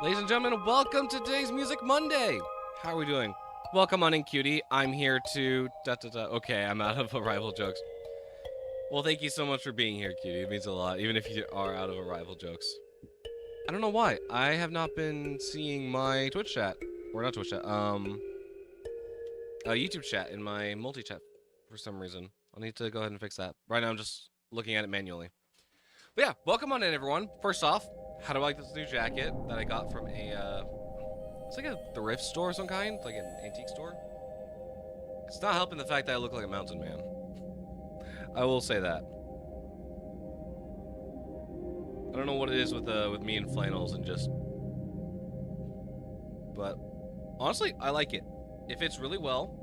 Ladies and gentlemen, welcome to today's Music Monday. How are we doing? Welcome on in, cutie. I'm here to... Okay, I'm out of arrival jokes. Well, thank you so much for being here, cutie. It means a lot, even if you are out of arrival jokes. I don't know why. I have not been seeing my Twitch chat. Or not Twitch chat, YouTube chat in my multi-chat for some reason. I'll need to go ahead and fix that. Right now, I'm just looking at it manually. But yeah, welcome on in, everyone. First off, how do I like this new jacket that I got from a, it's like a thrift store of some kind, like an antique store. It's not helping the fact that I look like a mountain man. I will say that. I don't know what it is with me and flannels and just... But, honestly, I like it. It fits really well.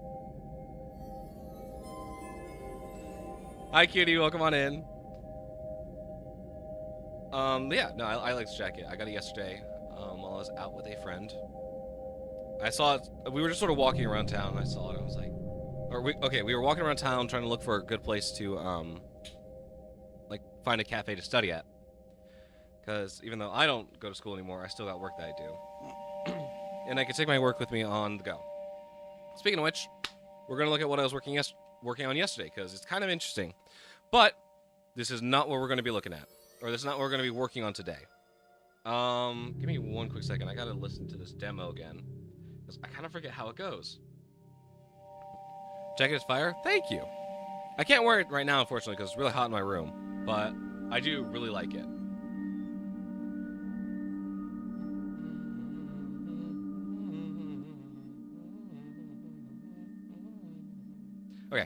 Hi, cutie, welcome on in. Yeah, no, I like this jacket. I got it yesterday, while I was out with a friend. I saw it, we were just sort of walking around town, and I saw it, I was like... we were walking around town trying to look for a good place to, like, find a cafe to study at. Because even though I don't go to school anymore, I still got work that I do. And I can take my work with me on the go. Speaking of which, we're going to look at what I was working on yesterday, because it's kind of interesting. But, this is not what we're going to be looking at. Or this is not what we're going to be working on today. Give me one quick second. I got to listen to this demo again. Because I kind of forget how it goes. Jacket is fire? Thank you. I can't wear it right now, unfortunately, because it's really hot in my room. But I do really like it. Okay.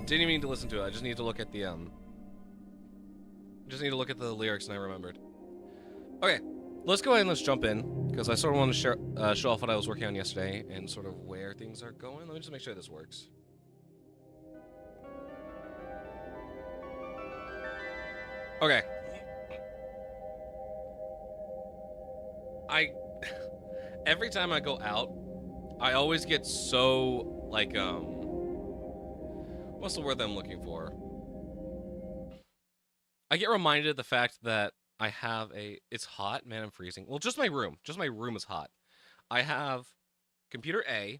Didn't even need to listen to it. I just need to look at the, just need to look at the lyrics and I remembered. Okay. Let's go ahead and let's jump in, because I sort of want to show off what I was working on yesterday and sort of where things are going. Let me just make sure this works. Okay. Every time I go out, I always get so, like, what's the word that I'm looking for? I get reminded of the fact that I have it's hot, man, I'm freezing. Well, just my room is hot. I have computer A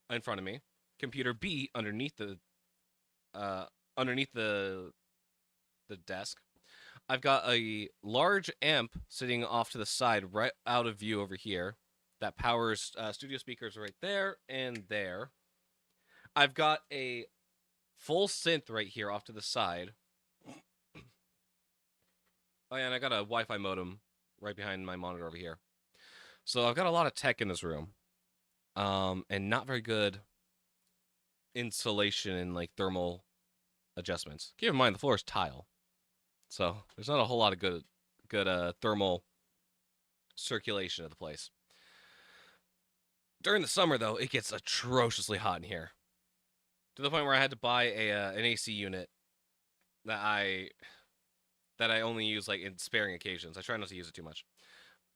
in front of me, computer B underneath the desk. I've got a large amp sitting off to the side, right out of view over here, that powers studio speakers right there and there. I've got a full synth right here off to the side. Oh yeah, and I got a Wi-Fi modem right behind my monitor over here. So I've got a lot of tech in this room. And not very good insulation and like thermal adjustments. Keep in mind the floor is tile. So there's not a whole lot of good thermal circulation of the place. During the summer, though, it gets atrociously hot in here, to the point where I had to buy an AC unit that I only use like in sparing occasions. I try not to use it too much.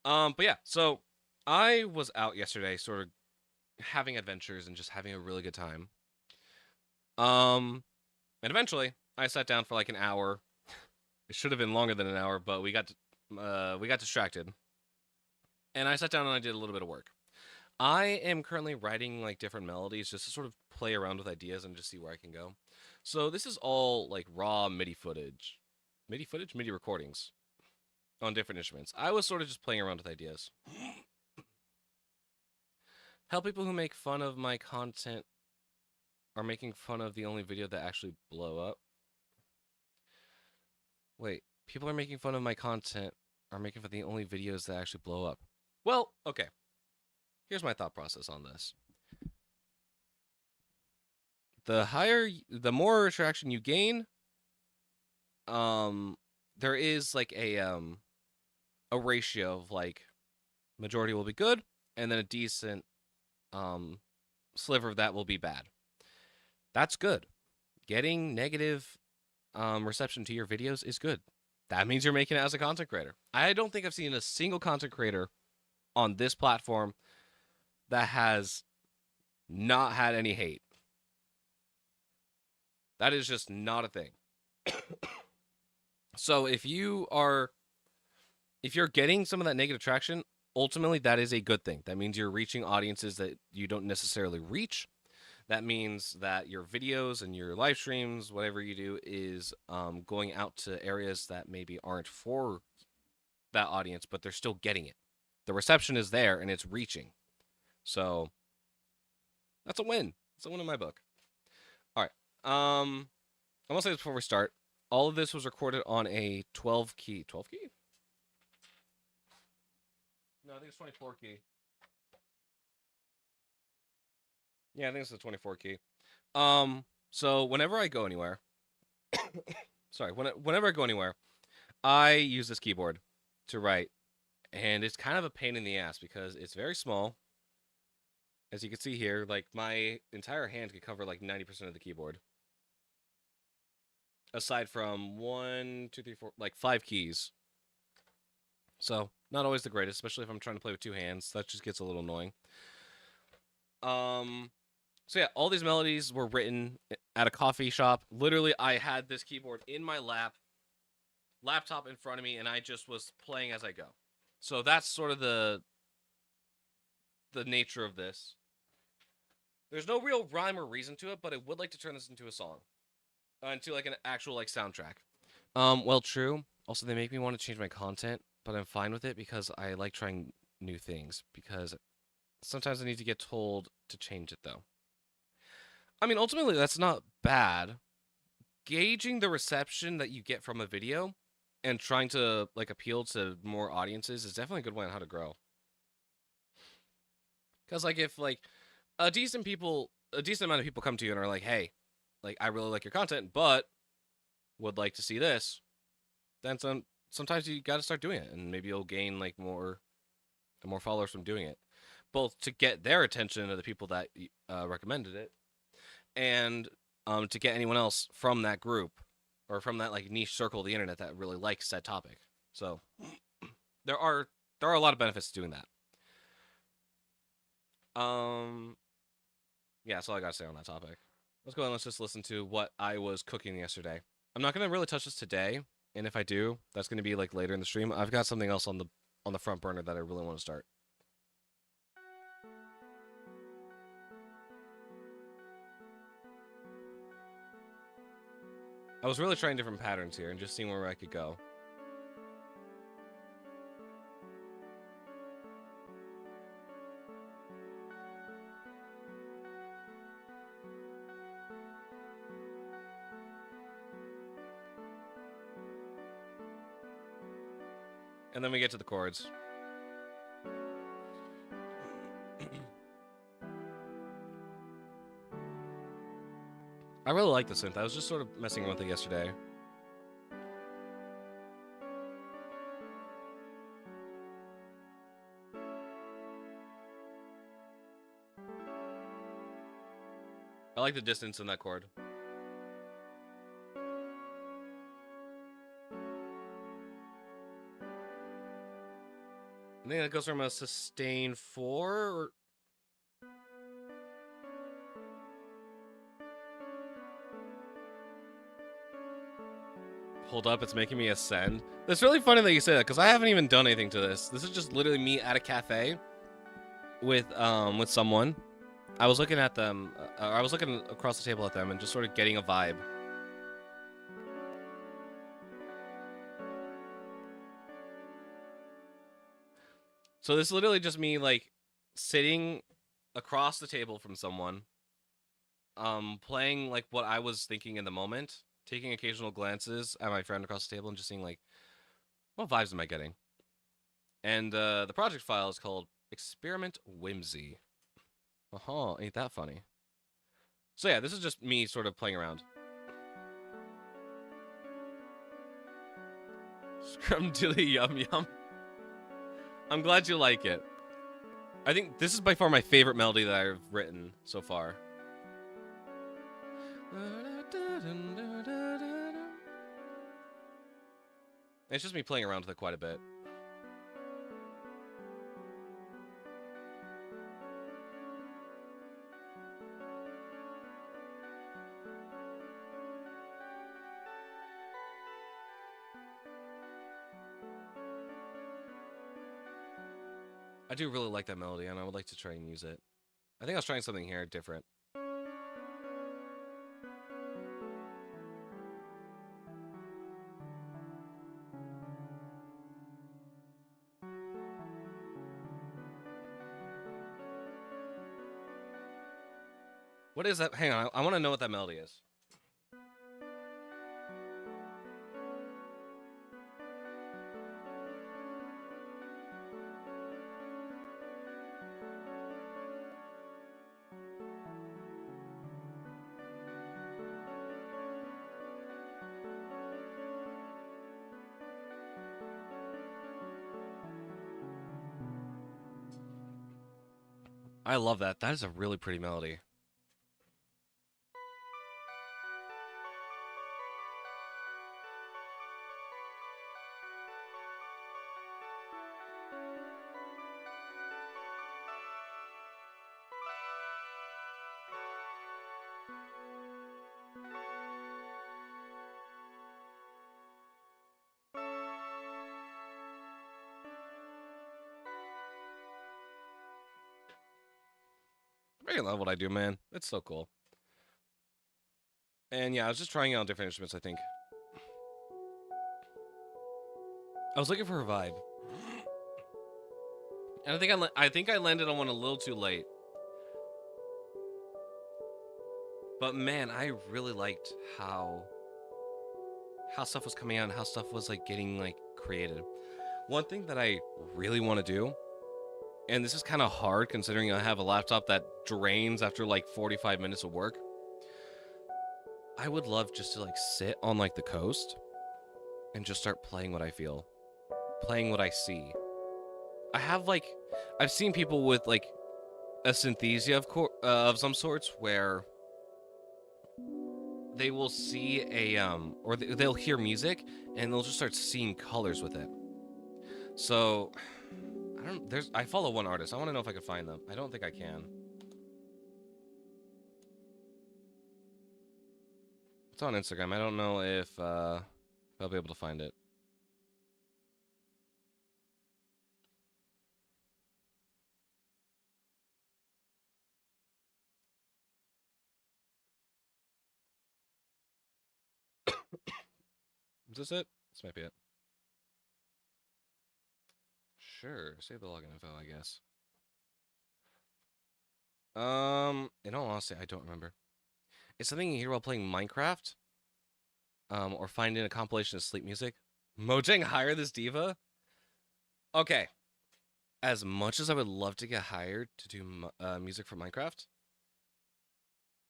But yeah, so I was out yesterday, sort of having adventures and just having a really good time. And eventually I sat down for like an hour. It should have been longer than an hour, but we got distracted, and I sat down and I did a little bit of work. I am currently writing like different melodies just to sort of play around with ideas and just see where I can go. So this is all like raw MIDI recordings on different instruments. I was sort of just playing around with ideas. Help people who make fun of my content are making fun of the only video that actually blow up. Wait, people are making fun of my content are making fun of the only videos that actually blow up. Well, okay. Here's my thought process on this. The more attraction you gain, there is like a ratio of like majority will be good, and then a decent sliver of that will be bad. That's good. Getting negative reception to your videos is good. That means you're making it as a content creator. I don't think I've seen a single content creator on this platform that has not had any hate. That is just not a thing. So if you're getting some of that negative traction, ultimately that is a good thing. That means you're reaching audiences that you don't necessarily reach. That means that your videos and your live streams, whatever you do, is going out to areas that maybe aren't for that audience, but they're still getting it. The reception is there and it's reaching. So that's a win. It's a win in my book. All right. I'm gonna say this before we start. All of this was recorded on a 12 key. 12 key? No, I think it's 24 key. Yeah, I think it's the 24 key. So whenever I go anywhere, sorry, whenever I go anywhere, I use this keyboard to write, and it's kind of a pain in the ass because it's very small. As you can see here, like my entire hand could cover like 90% of the keyboard. Aside from 1, 2, 3, 4, like 5 keys. So not always the greatest, especially if I'm trying to play with 2 hands. That just gets a little annoying. So yeah, all these melodies were written at a coffee shop. Literally, I had this keyboard in my laptop in front of me, and I just was playing as I go. So that's sort of the nature of this. There's no real rhyme or reason to it, but I would like to turn this into a song. Into like an actual like soundtrack. Well, true. Also, they make me want to change my content, but I'm fine with it because I like trying new things. Because sometimes I need to get told to change it, though. I mean, ultimately, that's not bad. Gauging the reception that you get from a video and trying to like appeal to more audiences is definitely a good way on how to grow. Because like if like a decent amount of people come to you and are like, "Hey, like I really like your content, but would like to see this," then sometimes you got to start doing it, and maybe you'll gain like more followers from doing it, both to get their attention to the people that recommended it, and to get anyone else from that group or from that like niche circle of the internet that really likes that topic. So there are a lot of benefits to doing that. Yeah, that's all I gotta say on that topic. Let's go and let's just listen to what I was cooking yesterday. I'm not gonna really touch this today, and if I do, that's gonna be like later in the stream. I've got something else on the front burner that I really want to start. I was really trying different patterns here and just seeing where I could go. And then we get to the chords. I really like the synth. I was just sort of messing with it yesterday. I like the distance in that chord. I think that goes from a sustain 4 or... Hold up, it's making me ascend. It's really funny that you say that, because I haven't even done anything to this. This is just literally me at a cafe with someone. I was looking at them, I was looking across the table at them and just sort of getting a vibe. So this is literally just me, like, sitting across the table from someone, playing, like, what I was thinking in the moment, taking occasional glances at my friend across the table and just seeing, like, what vibes am I getting? And the project file is called Experiment Whimsy. Ain't that funny? So yeah, this is just me sort of playing around. Scrum dilly yum yum. I'm glad you like it. I think this is by far my favorite melody that I've written so far. It's just me playing around with it quite a bit. I do really like that melody, and I would like to try and use it. I think I was trying something here different. What is that? Hang on, I want to know what that melody is. I love that. That is a really pretty melody. I love what I do, man. It's so cool. And yeah, I was just trying out different instruments, I think. I was looking for a vibe. And I think I landed on one a little too late. But man, I really liked how stuff was coming out and how stuff was like getting like created. One thing that I really want to do, and this is kind of hard considering I have a laptop that drains after like 45 minutes of work. I would love just to like sit on like the coast and just start playing what I feel, playing what I see. I've seen people with like a synthesia of some sorts where they will see they'll hear music and they'll just start seeing colors with it. So I follow one artist. I want to know if I can find them. I don't think I can. It's on Instagram. I don't know if I'll be able to find it. Is this it? This might be it. Sure. Save the login info, I guess. In all honesty, I don't remember. It's something you hear while playing Minecraft. Or finding a compilation of sleep music. Mojang hire this diva? Okay. As much as I would love to get hired to do music for Minecraft,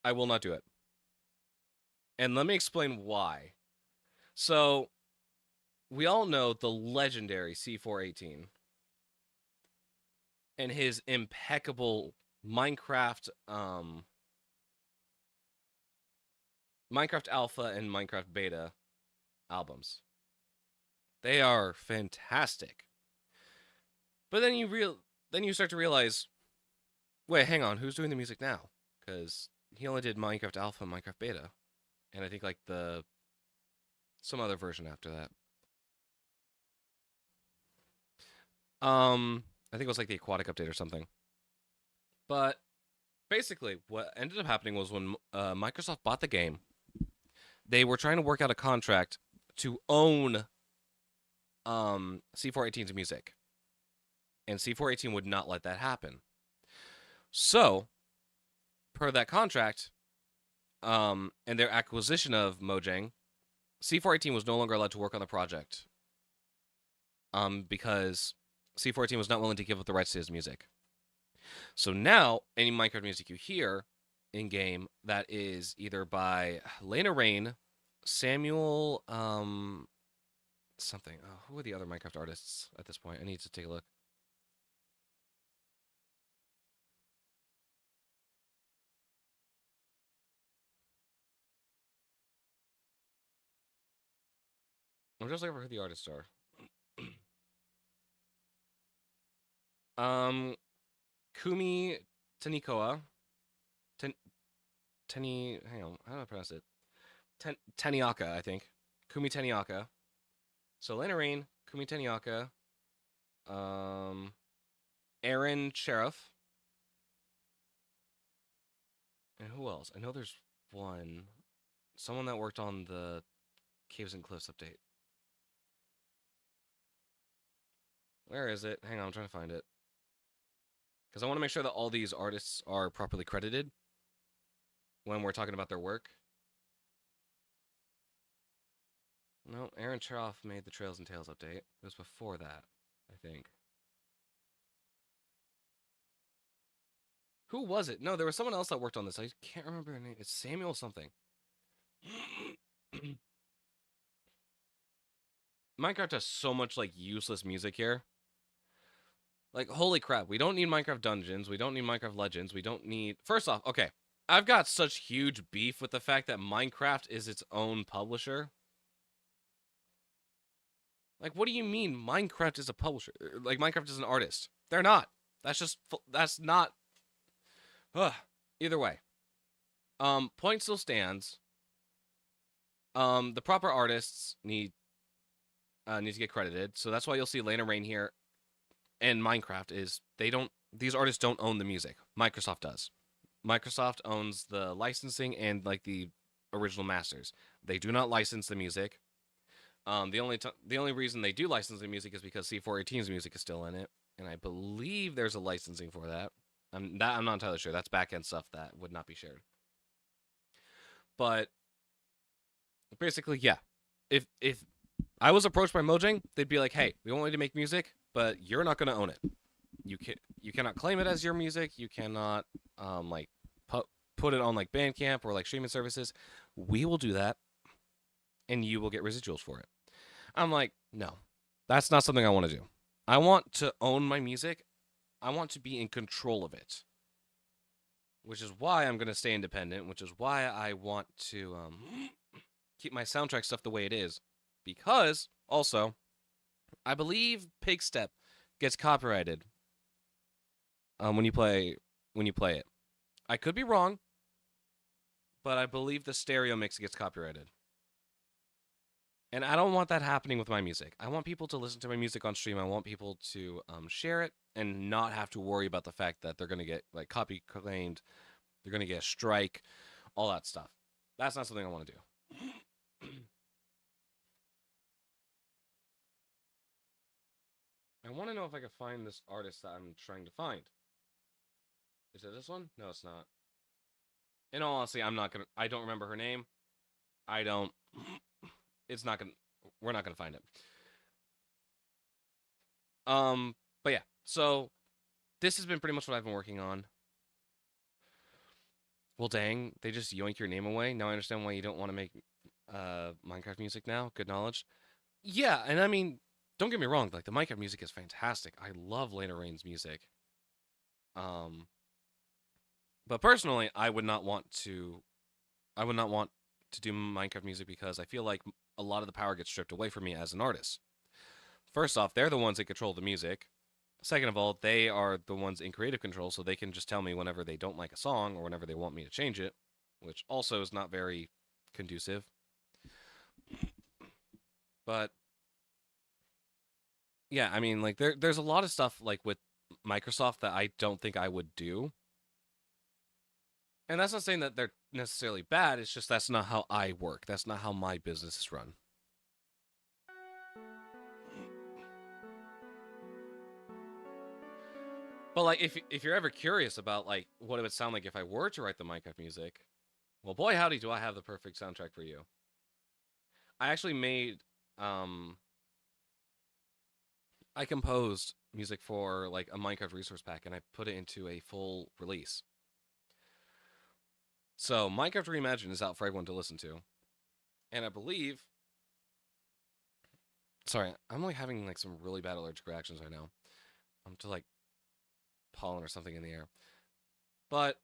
I will not do it. And let me explain why. So, we all know the legendary C418 and his impeccable Minecraft Minecraft Alpha and Minecraft Beta albums. They are fantastic. But then you start to realize, wait, hang on, who's doing the music now? Because he only did Minecraft Alpha and Minecraft Beta, and I think like the some other version after that. I think it was like the Aquatic update or something. But basically, what ended up happening was when Microsoft bought the game, they were trying to work out a contract to own C418's music, and C418 would not let that happen. So, per that contract, and their acquisition of Mojang, C418 was no longer allowed to work on the project, because C418 was not willing to give up the rights to his music. So now, any Minecraft music you hear in game that is either by Lena Raine, Samuel, something. Oh, who are the other Minecraft artists at this point? I need to take a look. I'm just looking for who the artists are. Kumi Tanikoa. Hang on, how do I pronounce it? Taniaka, I think. Kumi Taniaka. So Lena Raine, Kumi Taniaka, Aaron Sheriff, and who else? I know there's someone that worked on the Caves and Cliffs update. Where is it? Hang on, I'm trying to find it. Because I want to make sure that all these artists are properly credited when we're talking about their work. No, Aaron Cheroff made the Trails and Tales update. It was before that, I think. Who was it? No, there was someone else that worked on this. I can't remember her name. It's Samuel something. Minecraft has so much like useless music here. Like, holy crap, we don't need Minecraft Dungeons. We don't need Minecraft Legends. We don't need... First off, okay, I've got such huge beef with the fact that Minecraft is its own publisher. Like, what do you mean Minecraft is a publisher? Like, Minecraft is an artist. They're not. That's not... Ugh. Either way. Point still stands. The proper artists need to get credited. So that's why you'll see Lena Raine here and Minecraft is these artists don't own the music. Microsoft does. Microsoft owns the licensing and like the original masters. They do not license the music. The only reason they do license the music is because C418's music is still in it, and I believe there's a licensing for that. I'm not entirely sure. That's back end stuff that would not be shared. But basically, yeah. If I was approached by Mojang, they'd be like, "Hey, we want you to make music, but you're not going to own it. You cannot claim it as your music. You cannot like put it on like Bandcamp or like streaming services. We will do that, and you will get residuals for it." I'm like, no, that's not something I want to do. I want to own my music. I want to be in control of it, which is why I'm going to stay independent, which is why I want to keep my soundtrack stuff the way it is. Because, also, I believe Pigstep gets copyrighted when you play it. I could be wrong, but I believe the stereo mix gets copyrighted. And I don't want that happening with my music. I want people to listen to my music on stream. I want people to share it and not have to worry about the fact that they're going to get like copy claimed, they're going to get a strike, all that stuff. That's not something I want to do. I want to know if I can find this artist that I'm trying to find. Is it this one? No, it's not. In all honesty, I don't remember her name. We're not gonna find it. But yeah, so this has been pretty much what I've been working on. Well, dang, they just yoink your name away. Now I understand why you don't want to make Minecraft music now. Good knowledge. Yeah, and I mean, don't get me wrong, like the Minecraft music is fantastic. I love Lena Raine's music. But personally, I would not want to do Minecraft music because I feel like a lot of the power gets stripped away from me as an artist. First off, they're the ones that control the music. Second of all, they are the ones in creative control, so they can just tell me whenever they don't like a song or whenever they want me to change it, which also is not very conducive. But yeah, I mean, like there's a lot of stuff like with Microsoft that I don't think I would do. And that's not saying that they're necessarily bad, it's just that's not how I work. That's not how my business is run. But like if you're ever curious about like what it would sound like if I were to write the Minecraft music, well boy howdy do I have the perfect soundtrack for you. I actually made I composed music for like a Minecraft resource pack and I put it into a full release. So Minecraft Reimagined is out for everyone to listen to. And I believe sorry, I'm like having like some really bad allergic reactions right now. I'm to like pollen or something in the air. But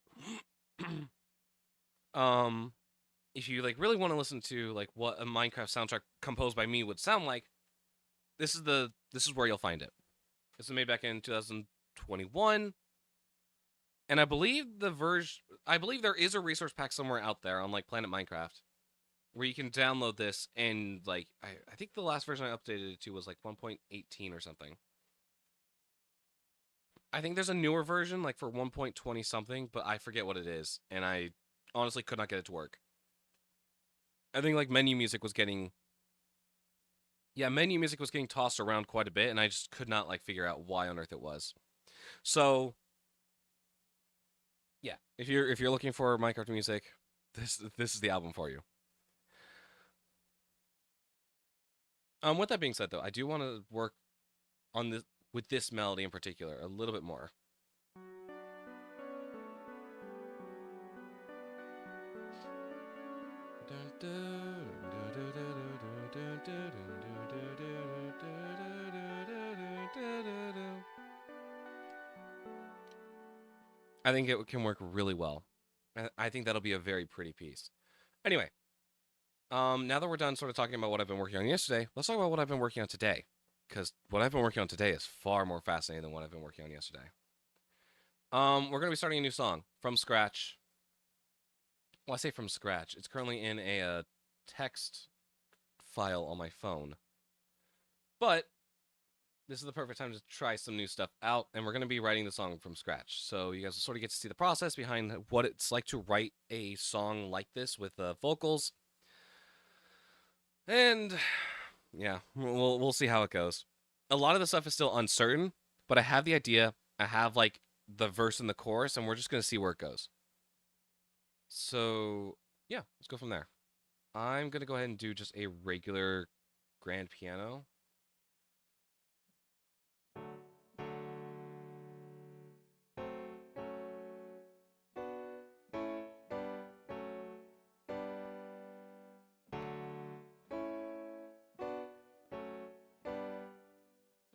um if you like really want to listen to like what a Minecraft soundtrack composed by me would sound like, this is where you'll find it. This was made back in 2021. And I believe I believe there is a resource pack somewhere out there on like Planet Minecraft where you can download this and like I think the last version I updated it to was like 1.18 or something. I think there's a newer version like for 1.20 something, but I forget what it is and I honestly could not get it to work. I think like menu music was getting tossed around quite a bit and I just could not like figure out why on earth it was. So, yeah, if you're looking for Minecraft music, this is the album for you. With that being said, though, I do want to work on this with this melody in particular a little bit more. I think it can work really well. I think that'll be a very pretty piece. Anyway, now that we're done sort of talking about what I've been working on yesterday, let's talk about what I've been working on today. Because what I've been working on today is far more fascinating than what I've been working on yesterday. We're gonna be starting a new song from scratch. Well, I say from scratch. It's currently in a text file on my phone. But this is the perfect time to try some new stuff out, and we're going to be writing the song from scratch. So you guys will sort of get to see the process behind what it's like to write a song like this with vocals. And yeah, we'll see how it goes. A lot of the stuff is still uncertain, but I have the idea. I have like the verse and the chorus, and we're just going to see where it goes. So yeah, let's go from there. I'm going to go ahead and do just a regular grand piano.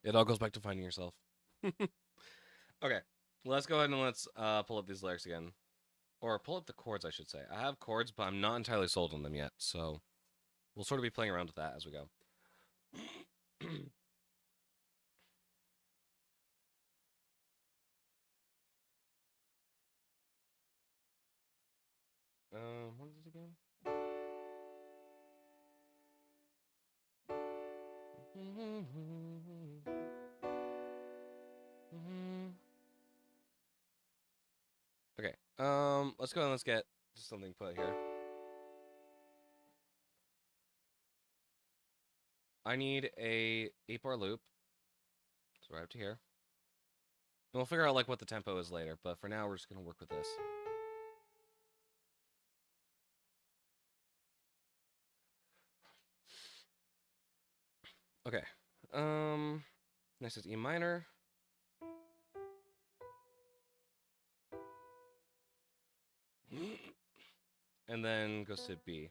It all goes back to finding yourself. Okay, let's go ahead and let's pull up these lyrics again. Or pull up the chords, I should say. I have chords, but I'm not entirely sold on them yet, so we'll sort of be playing around with that as we go. What is it again? Okay. Let's go and let's get just something put here. I need a 8-bar loop. So right up to here. And we'll figure out like what the tempo is later, but for now we're just gonna work with this. Okay. Next is E minor. And then goes to B.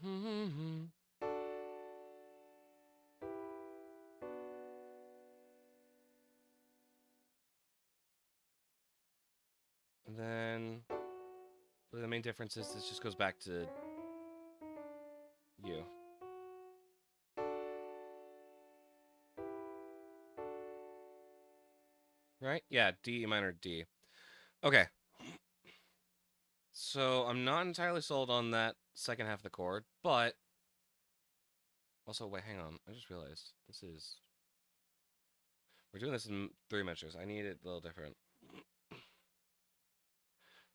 And then But the main difference is this just goes back to you. Right? Yeah, D, E minor, D. Okay. So I'm not entirely sold on that second half of the chord, but also wait, hang on. I just realized this is we're doing this in 3 measures. I need it a little different.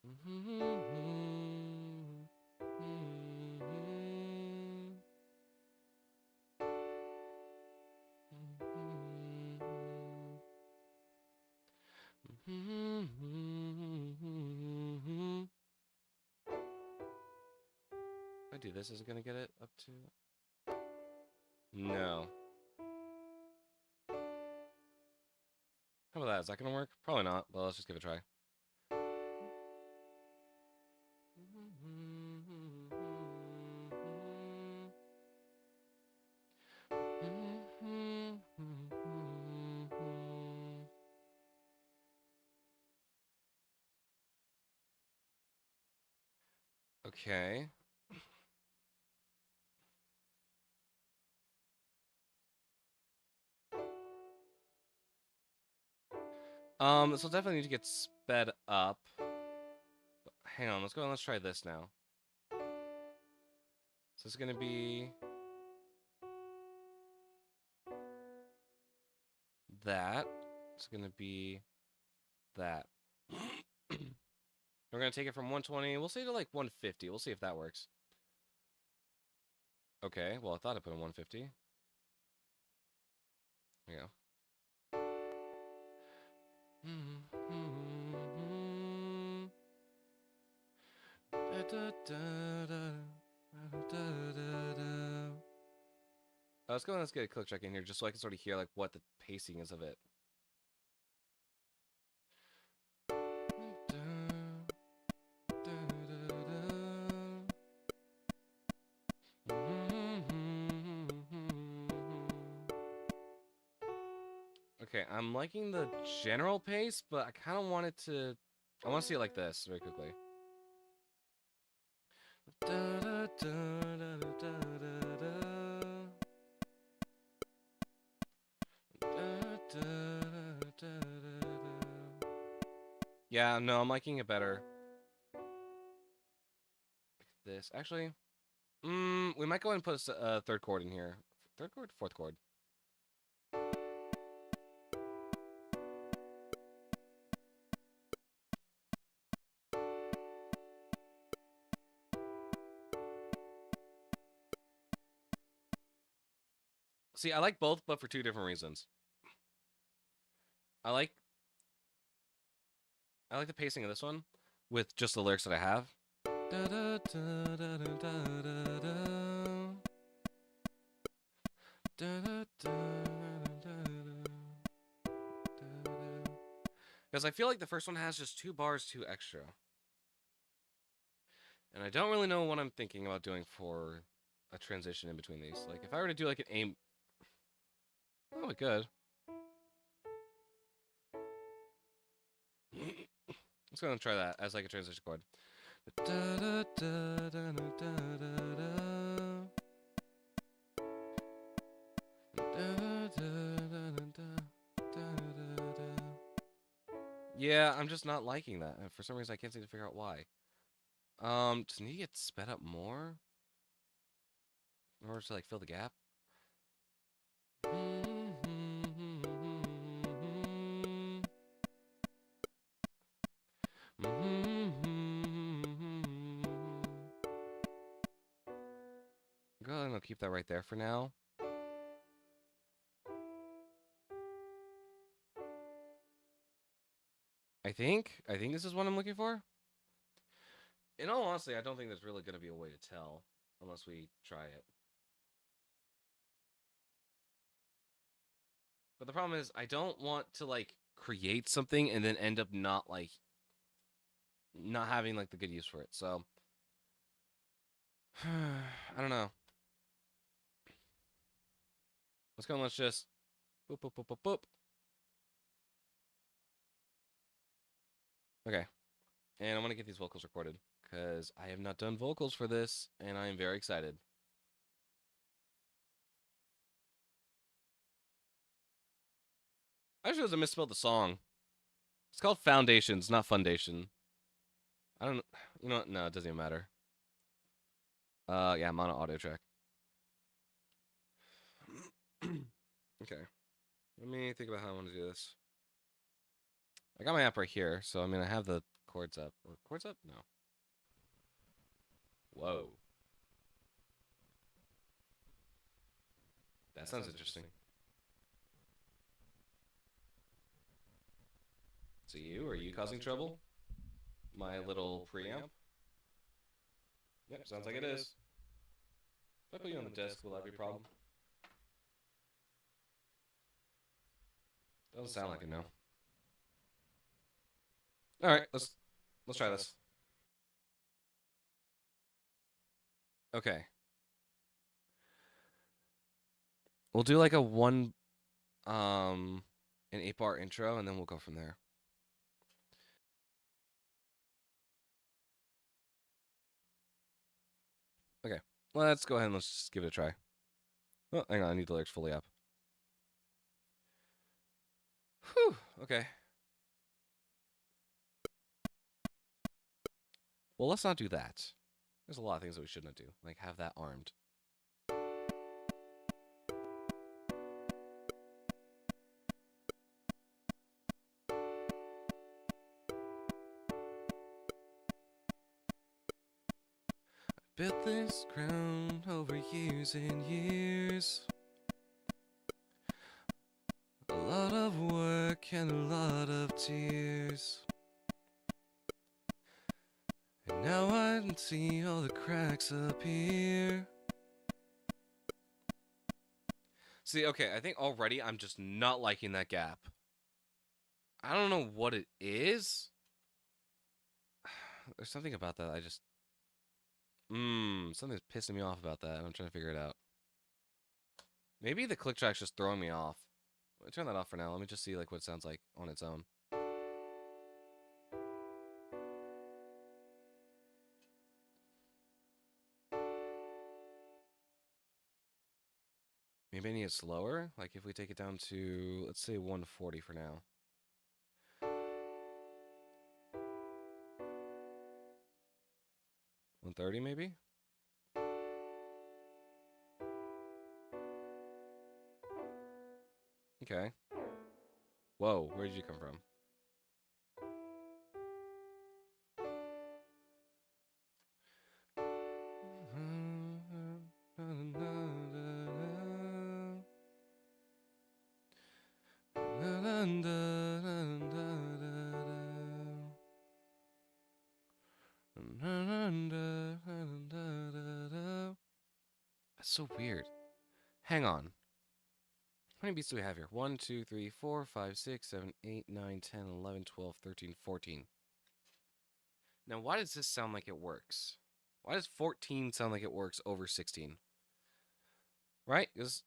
If I do this, is it gonna get it up to? No. How about that? Is that gonna work? Probably not, but let's just give it a try. Okay. This will definitely need to get sped up. Hang on, let's go and let's try this now. So it's gonna be that. It's gonna be that. We're gonna take it from 120. We'll say to like 150. We'll see if that works. Okay. Well, I thought I put in 150. There you go. Let's go and let's get a click check in here just so I can sort of hear like what the pacing is of it. Okay, I'm liking the general pace, but I kind of want it to... I want to see it like this very quickly. Yeah, no, I'm liking it better. Like this. Actually, we might go ahead and put a third chord in here. Third chord? Fourth chord. See, I like both, but for two different reasons. I like the pacing of this one with just the lyrics that I have. Because I feel like the first one has just 2 bars too extra. And I don't really know what I'm thinking about doing for a transition in between these. Like, if I were to do like an aim... Oh, we could. Let's go and try that as like a transition chord. Yeah, I'm just not liking that. And for some reason, I can't seem to figure out why. Does it need to get sped up more? In order to like fill the gap? Go ahead and I'll keep that right there for now. I think this is what I'm looking for. In all honesty, I don't think there's really going to be a way to tell unless we try it. But the problem is, I don't want to like create something and then end up not having like the good use for it. So I don't know. Let's go and let's just boop boop boop boop boop. Okay. And I'm gonna get these vocals recorded because I have not done vocals for this, and I am very excited. I should have misspelled the song. It's called Foundations, not Foundation. I don't know. You know what? No, it doesn't even matter. Yeah, I'm on an audio track. Okay. Let me think about how I want to do this. I got my app right here, so I mean, I have the chords up. Or chords up? No. Whoa. That sounds interesting. So you? Are you causing trouble? My little preamp? Yep, sounds like it is. If I put you on the desk, will that be a problem? Doesn't sound like it, no. Alright, let's try this. Okay. We'll do like an 8-bar intro, and then we'll go from there. Okay, let's go ahead and let's just give it a try. Oh, hang on, I need the lyrics fully up. Whew, okay. Well, let's not do that. There's a lot of things that we shouldn't do, like have that armed. Built this crown over years and years. A lot of work and a lot of tears. And now I can see all the cracks appear. See, okay, I think already I'm just not liking that gap. I don't know what it is. There's something about that I just... something's pissing me off about that. I'm trying to figure it out. Maybe the click track's just throwing me off. Let me turn that off for now. Let me just see like what it sounds like on its own. Maybe I need it slower. Like if we take it down to, let's say 140 for now. 130 maybe? Okay. Whoa, where did you come from? That's so weird. Hang on. How many beats do we have here? 1, 2, 3, 4, 5, 6, 7, 8, 9, 10, 11, 12, 13, 14. Now, why does this sound like it works? Why does 14 sound like it works over 16? Right? Because...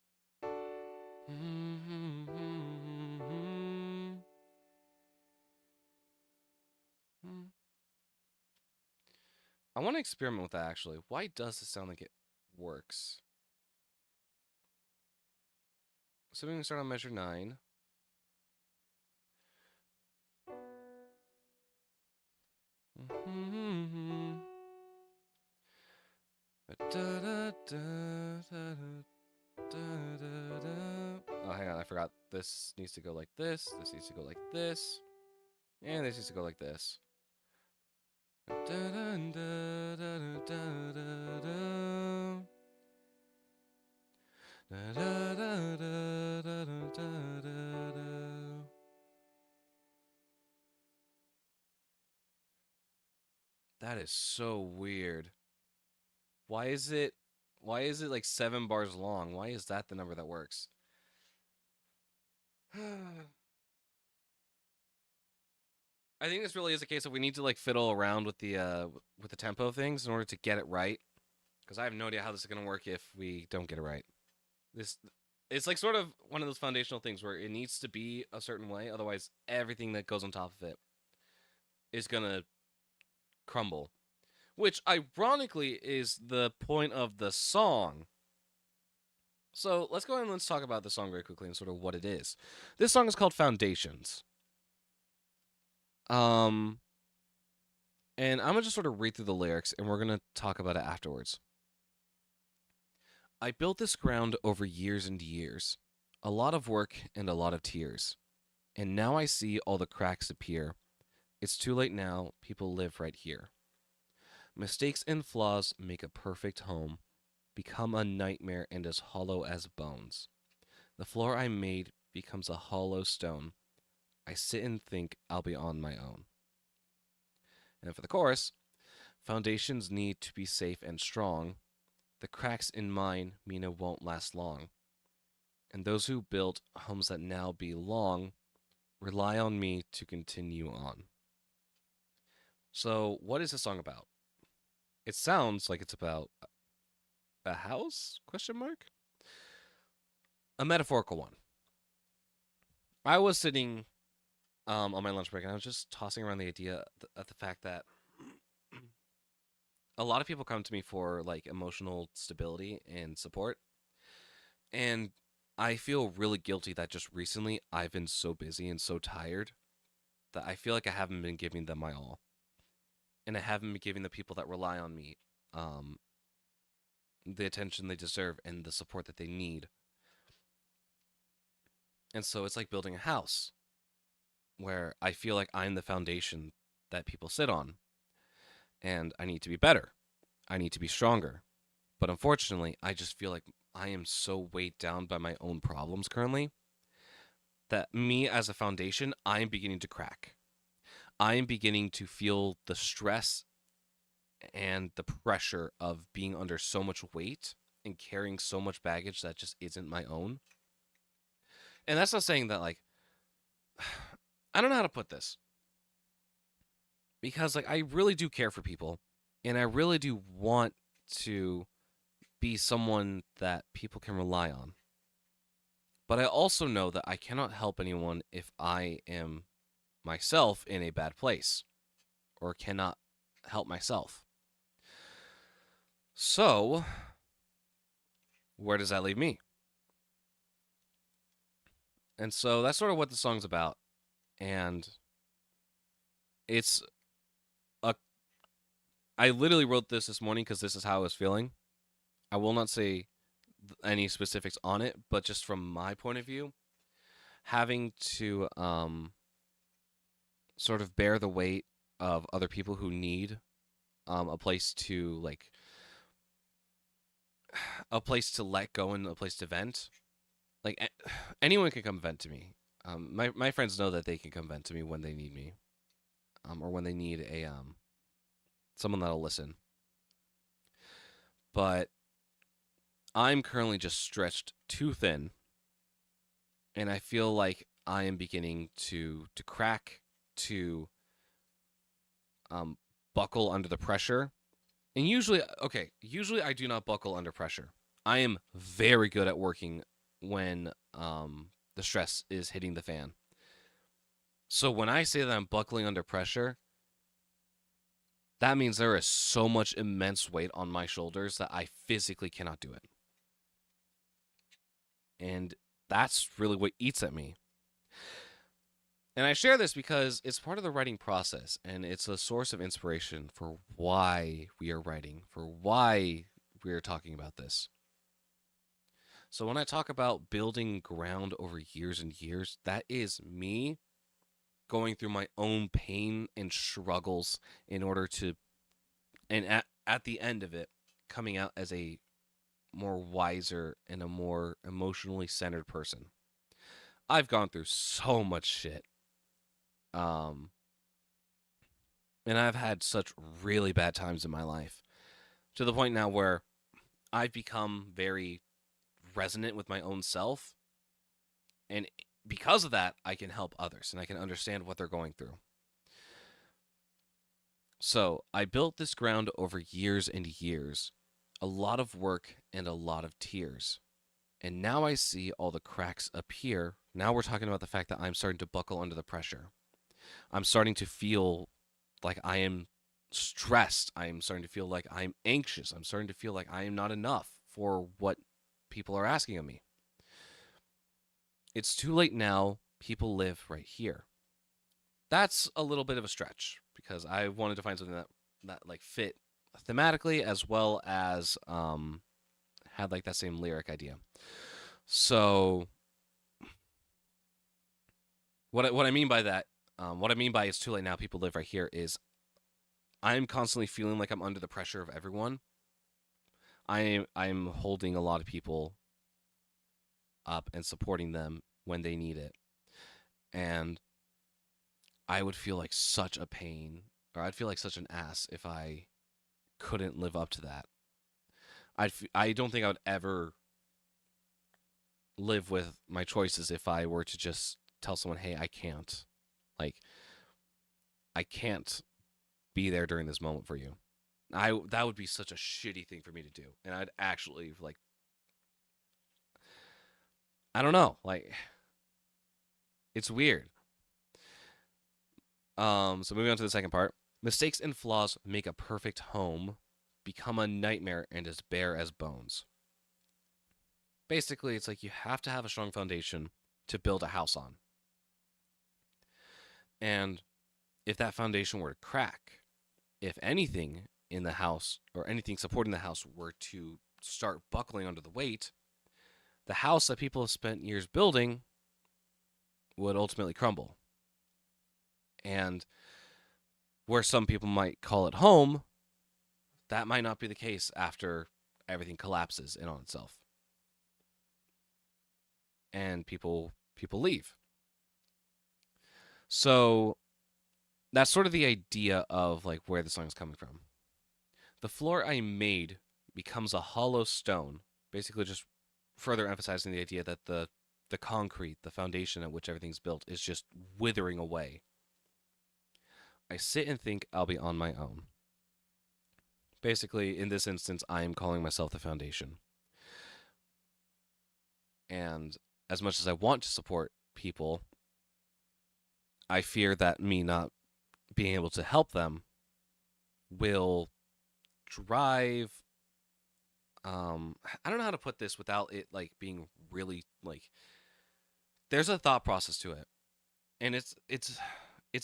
I want to experiment with that, actually. Why does this sound like it works? So we can start on measure 9. Oh, hang on, I forgot. This needs to go like this. This needs to go like this. And this needs to go like this. That is so weird. Why is it like 7 bars long? Why is that the number that works? I think this really is a case of we need to like fiddle around with the tempo of things in order to get it right. Because I have no idea how this is gonna work if we don't get it right. It's like sort of one of those foundational things where it needs to be a certain way, otherwise everything that goes on top of it is gonna crumble, which ironically is the point of the song. So let's go ahead and let's talk about the song very quickly and sort of what it is. This song is called Foundations. Um, and I'm gonna just sort of read through the lyrics, and we're gonna talk about it afterwards. I built this ground over years and years, a lot of work and a lot of tears, and now I see all the cracks appear. It's too late now, people live right here. Mistakes and flaws make a perfect home, become a nightmare and as hollow as bones. The floor I made becomes a hollow stone. I sit and think I'll be on my own. And for the chorus, foundations need to be safe and strong. The cracks in mine mean it won't last long. And those who built homes that now belong rely on me to continue on. So, what is this song about? It sounds like it's about a house? Question mark? A metaphorical one. I was sitting on my lunch break and I was just tossing around the idea of the fact that a lot of people come to me for like emotional stability and support. And I feel really guilty that just recently I've been so busy and so tired that I feel like I haven't been giving them my all. And I haven't been giving the people that rely on me um, the attention they deserve and the support that they need. And so it's like building a house where I feel like I'm the foundation that people sit on. And I need to be better. I need to be stronger. But unfortunately, I just feel like I am so weighed down by my own problems currently that me as a foundation, I am beginning to crack. I am beginning to feel the stress and the pressure of being under so much weight and carrying so much baggage that just isn't my own. And that's not saying that, like, I don't know how to put this. Because, like, I really do care for people. And I really do want to be someone that people can rely on. But I also know that I cannot help anyone if I am myself in a bad place or cannot help myself. So, where does that leave me? And so that's sort of what the song's about. And it's a. I literally wrote this morning because this is how I was feeling. I will not say any specifics on it, but just from my point of view, having to sort of bear the weight of other people who need a place to like a place to let go and a place to vent. Like anyone can come vent to me. My friends know that they can come vent to me when they need me, or when they need a someone that'll listen. But I'm currently just stretched too thin, and I feel like I am beginning to crack, to buckle under the pressure. And usually I do not buckle under pressure. I am very good at working when the stress is hitting the fan. So when I say that I'm buckling under pressure, that means there is so much immense weight on my shoulders that I physically cannot do it. And that's really what eats at me. And I share this because it's part of the writing process, and it's a source of inspiration for why we are writing, for why we are talking about this. So when I talk about building ground over years and years, that is me going through my own pain and struggles in order to, and at the end of it, coming out as a more wiser and a more emotionally centered person. I've gone through so much shit. And I've had such really bad times in my life to the point now where I've become very resonant with my own self. And because of that, I can help others and I can understand what they're going through. So I built this ground over years and years, a lot of work and a lot of tears. And now I see all the cracks appear. Now we're talking about the fact that I'm starting to buckle under the pressure. I'm starting to feel like I am stressed. I am starting to feel like I'm anxious. I'm starting to feel like I am not enough for what people are asking of me. It's too late now. People live right here. That's a little bit of a stretch because I wanted to find something that like fit thematically as well as had like that same lyric idea. So what I mean by that, what I mean by it's too late now, people live right here is I'm constantly feeling like I'm under the pressure of everyone. I'm holding a lot of people up and supporting them when they need it. And I would feel like such a pain, or I'd feel like such an ass if I couldn't live up to that. I don't think I would ever live with my choices if I were to just tell someone, "Hey, I can't." Like I can't be there during this moment for you. That would be such a shitty thing for me to do. And I'd actually like I don't know, like it's weird. So moving on to the second part. Mistakes and flaws make a perfect home, become a nightmare and as bare as bones. Basically, it's like you have to have a strong foundation to build a house on. And if that foundation were to crack, if anything in the house or anything supporting the house were to start buckling under the weight, the house that people have spent years building would ultimately crumble. And where some people might call it home, that might not be the case after everything collapses in on itself. And people leave. So that's sort of the idea of like where the song is coming from. The floor I made becomes a hollow stone, basically just further emphasizing the idea that the concrete, the foundation at which everything's built, is just withering away. I sit and think I'll be on my own. Basically, in this instance, I am calling myself the foundation. And as much as I want to support people, I fear that me not being able to help them will drive I don't know how to put this without it like being really like there's a thought process to it. And it's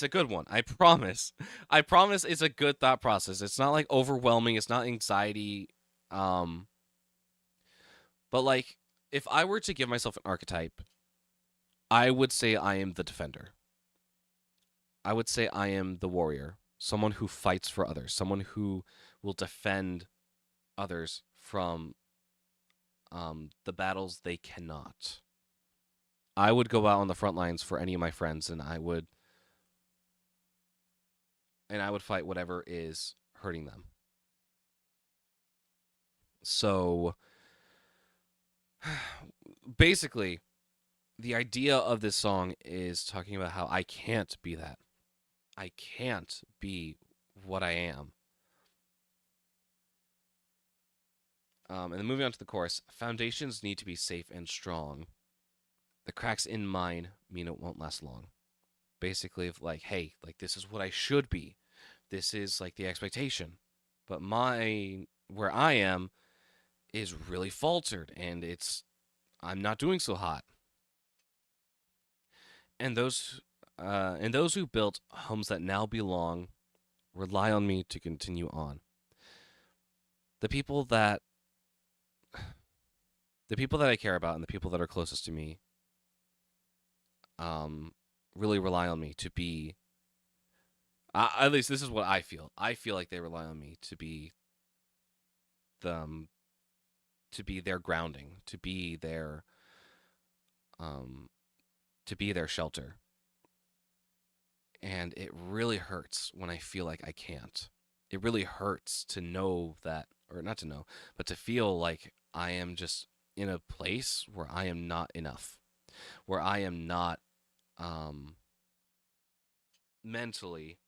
a good one. I promise. I promise it's a good thought process. It's not like overwhelming, it's not anxiety but like if I were to give myself an archetype, I would say I am the defender. I would say I am the warrior, someone who fights for others, someone who will defend others from the battles they cannot. I would go out on the front lines for any of my friends, and I would fight whatever is hurting them. So basically, the idea of this song is talking about how I can't be that. I can't be what I am. And then moving on to the chorus, foundations need to be safe and strong. The cracks in mine mean it won't last long. Basically, like, hey, like this is what I should be. This is like the expectation. But where I am is really faltered, and I'm not doing so hot. And those who built homes that now belong rely on me to continue on. The people that I care about and the people that are closest to me really rely on me to be at least this is what I feel. I feel like they rely on me to be their grounding, to be their shelter. And it really hurts when I feel like I can't. It really hurts to know that, or not to know, but to feel like I am just in a place where I am not enough, where I am not mentally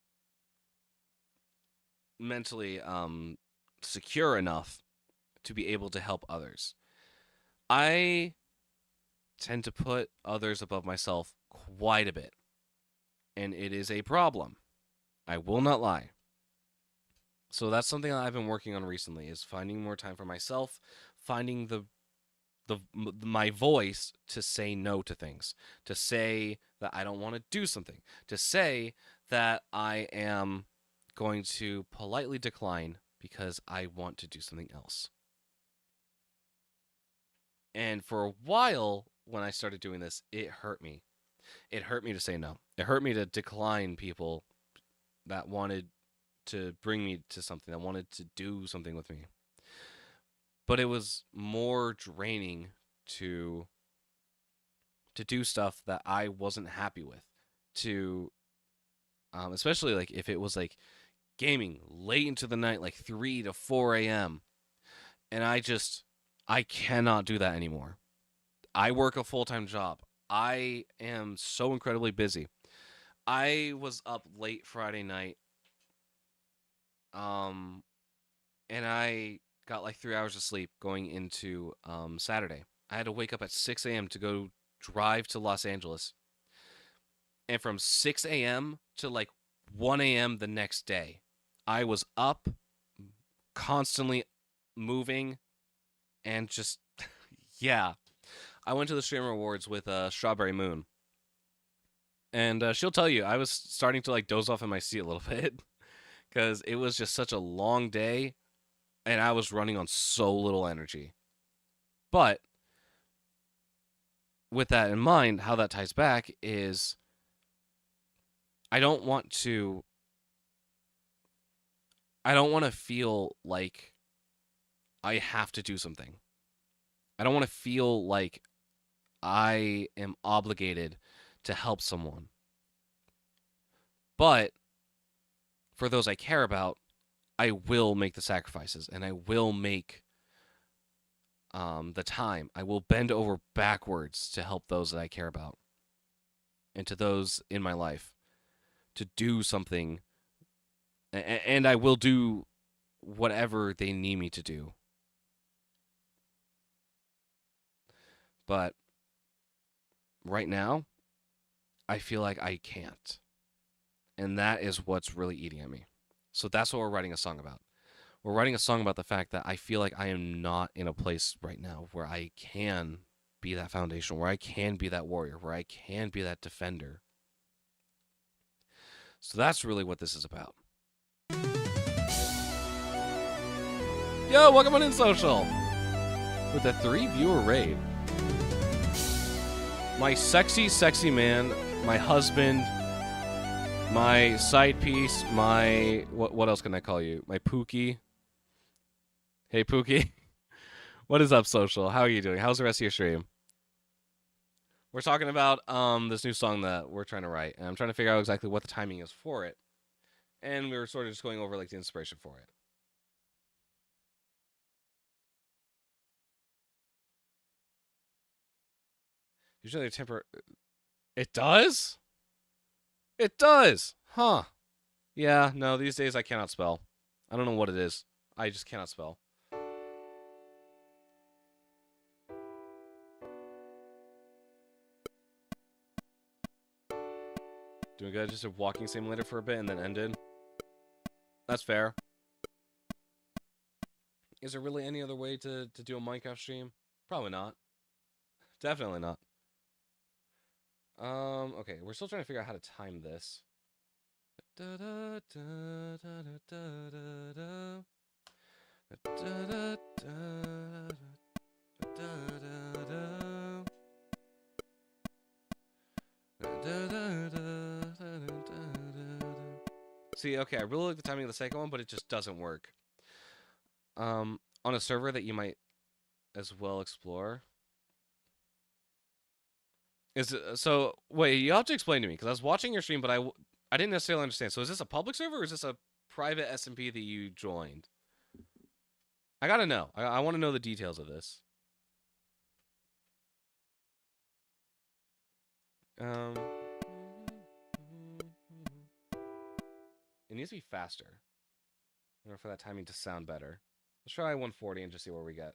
secure enough to be able to help others. I tend to put others above myself quite a bit, and it is a problem. I will not lie. So that's something that I've been working on recently is finding more time for myself, finding my voice to say no to things, to say that I don't want to do something, to say that I am going to politely decline because I want to do something else. And for a while, when I started doing this, it hurt me. It hurt me to say no. It hurt me to decline people that wanted to bring me to something, that wanted to do something with me. But it was more draining to do stuff that I wasn't happy with. To especially like if it was like gaming late into the night, like 3 to 4 a.m. And I cannot do that anymore. I work a full-time job. I am so incredibly busy. I was up late Friday night, um, and I got like 3 hours of sleep going into Saturday. I had to wake up at 6 a.m. to go drive to Los Angeles. And from 6 a.m. to like 1 a.m. the next day, I was up, constantly moving, and just, yeah. I went to the Streamer Awards with Strawberry Moon. And she'll tell you, I was starting to like doze off in my seat a little bit because it was just such a long day and I was running on so little energy. But with that in mind, how that ties back is I don't want to feel like I have to do something. I don't want to feel like I am obligated to help someone. But for those I care about, I will make the sacrifices and I will make the time. I will bend over backwards to help those that I care about and to those in my life to do something. And I will do whatever they need me to do. But right now, I feel like I can't. And that is what's really eating at me. So that's what we're writing a song about. We're writing a song about the fact that I feel like I am not in a place right now where I can be that foundation, where I can be that warrior, where I can be that defender. So that's really what this is about. Yo, welcome on In Social with a 3-viewer raid. My sexy, sexy man, my husband, my side piece, my... What else can I call you? My Pookie. Hey, Pookie. What is up, Social? How are you doing? How's the rest of your stream? We're talking about this new song that we're trying to write, and I'm trying to figure out exactly what the timing is for it. And we were sort of just going over like the inspiration for it. Usually temper... It does? It does! Huh. Yeah, no, these days I cannot spell. I don't know what it is. I just cannot spell. Doing good, just a walking simulator for a bit and then ended. That's fair. Is there really any other way to do a Minecraft stream? Probably not. Definitely not. Okay, we're still trying to figure out how to time this. See, okay, I really like the timing of the second one, but it just doesn't work. On a server that you might as well explore. Is it, so wait, you have to explain to me because I was watching your stream, but I didn't necessarily understand. So is this a public server or is this a private SMP that you joined? I gotta know. I want to know the details of this. It needs to be faster in order for that timing to sound better. Let's try 140 and just see where we get.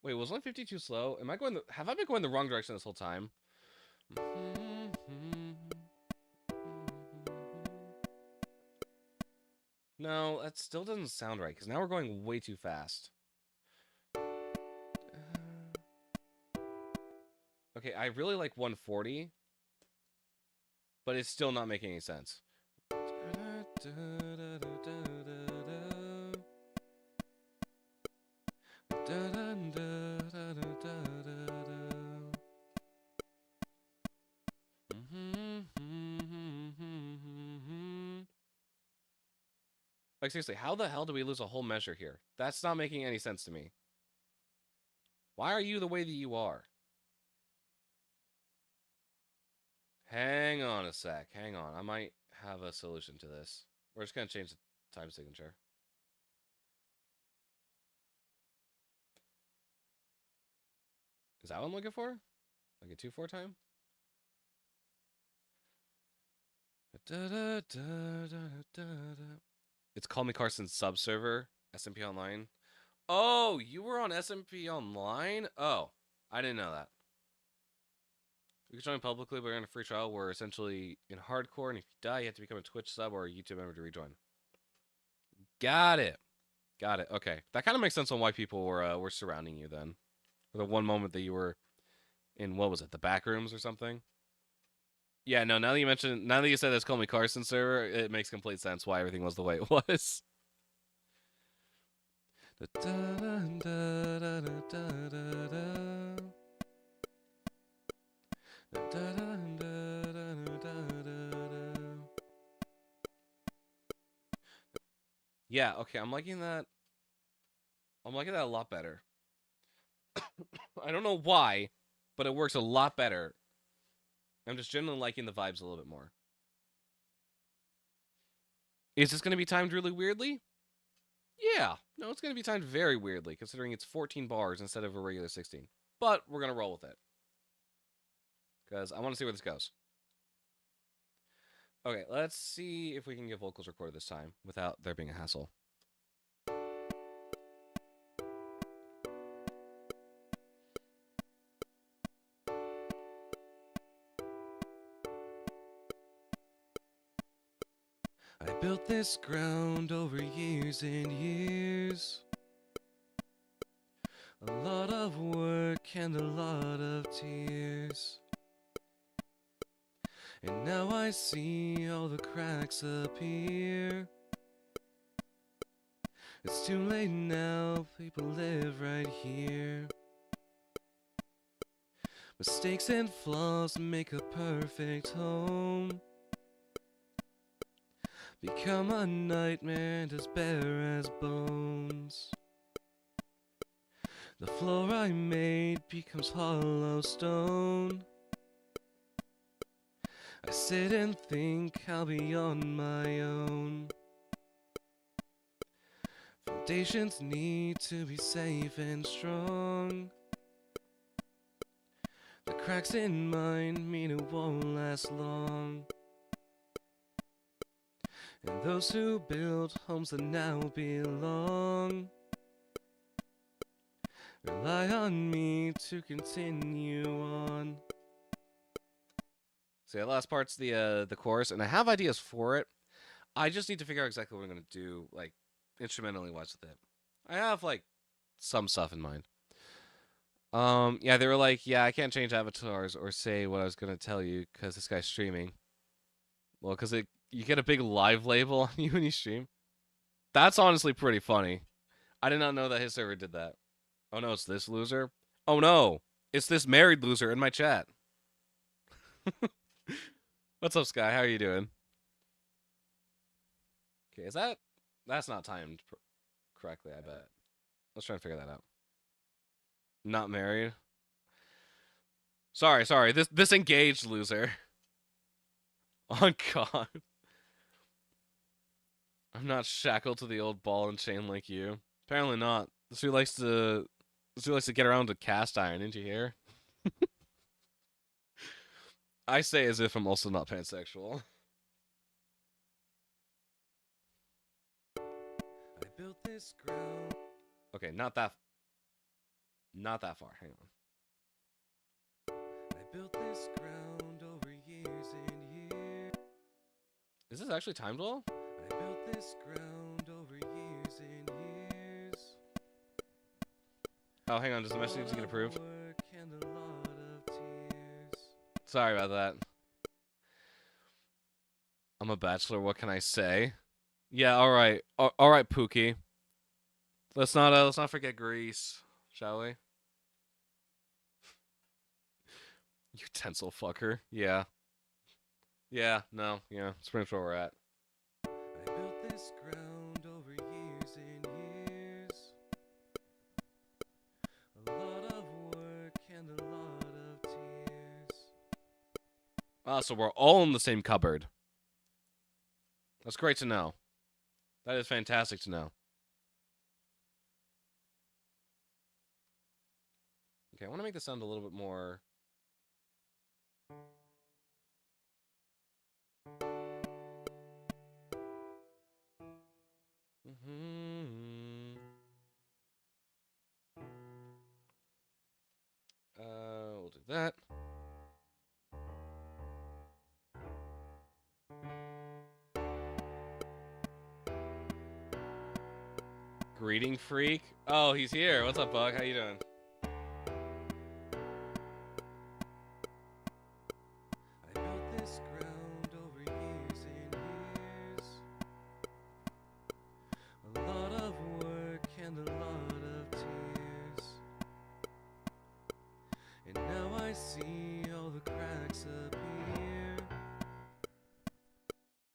Wait, was 150 too slow? Have I been going the wrong direction this whole time? No, that still doesn't sound right, because now we're going way too fast. Okay, I really like 140, but it's still not making any sense. Like, seriously, how the hell do we lose a whole measure here? That's not making any sense to me. Why are you the way that you are? Hang on a sec. Hang on. I might have a solution to this. We're just going to change the time signature. Is that what I'm looking for? Like a 2-4 time? It's Call Me Carson sub-server, SMP Online. Oh, you were on SMP Online? Oh, I didn't know that. You can join publicly, but you're in a free trial. We're essentially in hardcore, and if you die, you have to become a Twitch sub or a YouTube member to rejoin. Got it. Got it. Okay, that kind of makes sense on why people were surrounding you then. For the one moment that you were in, what was it, the back rooms or something? Yeah, no, now that you mentioned, now that you said this Call Me Carson server, it makes complete sense why everything was the way it was. Yeah, okay, I'm liking that. I'm liking that a lot better. I don't know why, but it works a lot better. I'm just generally liking the vibes a little bit more. Is this going to be timed really weirdly? Yeah. No, it's going to be timed very weirdly, considering it's 14 bars instead of a regular 16. But we're going to roll with it. Because I want to see where this goes. Okay, let's see if we can get vocals recorded this time without there being a hassle. I built this ground over years and years. A lot of work and a lot of tears. And now I see all the cracks appear. It's too late now, people live right here. Mistakes and flaws make a perfect home. Become a nightmare and as bare as bones. The floor I made becomes hollow stone. I sit and think I'll be on my own. Foundations need to be safe and strong. The cracks in mine mean it won't last long. And those who build homes that now belong rely on me to continue on. So yeah, last part's the chorus, and I have ideas for it. I just need to figure out exactly what I'm gonna do, like instrumentally wise with it. I have like some stuff in mind. Yeah, they were like, yeah, I can't change avatars or say what I was gonna tell you because this guy's streaming. Well, because you get a big live label on you when you stream. That's honestly pretty funny. I did not know that his server did that. Oh no, it's this loser. Oh no, it's this married loser in my chat. What's up, Sky? How are you doing? Okay, that's not timed correctly, I bet. Let's try and figure that out. Not married. Sorry. This engaged loser. Oh God. I'm not shackled to the old ball and chain like you. Apparently not. This dude likes to get around to cast iron, didn't you hear? I say as if I'm also not pansexual. I built this ground. Okay, not that far. Hang on. I built this ground over years and years. Is this actually timed well? I built this ground Oh, hang on. Does the message need to get approved? Sorry about that. I'm a bachelor. What can I say? Yeah. All right. All right, Pookie. Let's not forget Greece, shall we? Utensil fucker. Yeah. Yeah. No. Yeah. That's pretty much where we're at. I built this ground over years and years. A lot of work and a lot of tears. Ah, so we're all in the same cupboard. That's great to know. That is fantastic to know. Okay, I want to make this sound a little bit more. We'll do that. Greeting freak. Oh, he's here. What's up, Bug? How you doing? I built this ground over years and years. A lot of work and a lot of tears. And now I see all the cracks appear.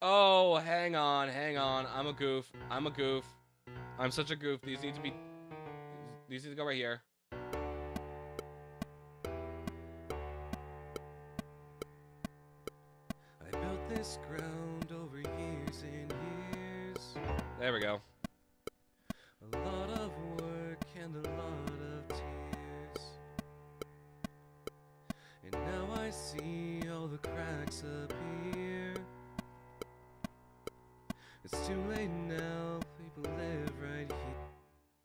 Oh, hang on. I'm a goof. I'm such a goof. These need to go right here. I built this ground over years and years. There we go. A lot of work and a lot of tears. And now I see all the cracks appear. It's too late now, people live right here.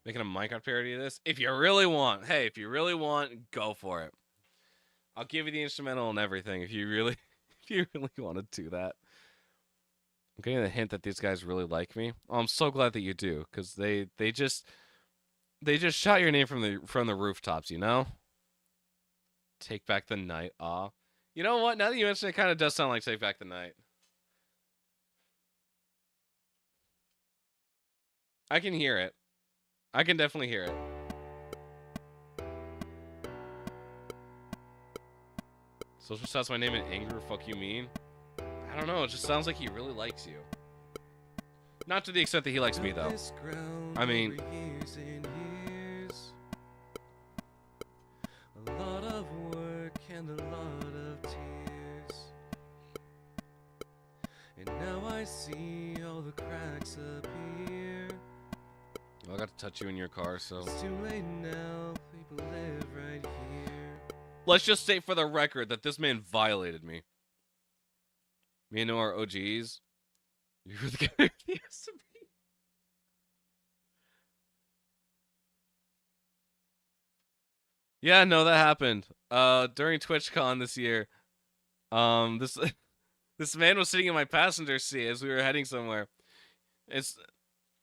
Making a Minecraft parody of this? If you really want, hey, if you really want, go for it. I'll give you the instrumental and everything if you really want to do that. I'm getting the hint that these guys really like me. Oh, I'm so glad that you do, because they just shout your name from the rooftops, you know? Take Back the Night. Aw. You know what? Now that you mention it, it kind of does sound like Take Back the Night. I can hear it. I can definitely hear it. Social shouts my name in anger. Fuck you mean? I don't know. It just sounds like he really likes you. Not to the extent that he likes me, though. I mean, years and years. A lot of work and a lot of tears. And now I see all the cracks appear. Well, I got to touch you in your car, so. It's too late now. People live right here. Let's just state for the record that this man violated me. Me and Noah are OGs. You were the guy who used to be. Yeah, no, that happened. During TwitchCon this year. This man was sitting in my passenger seat as we were heading somewhere. And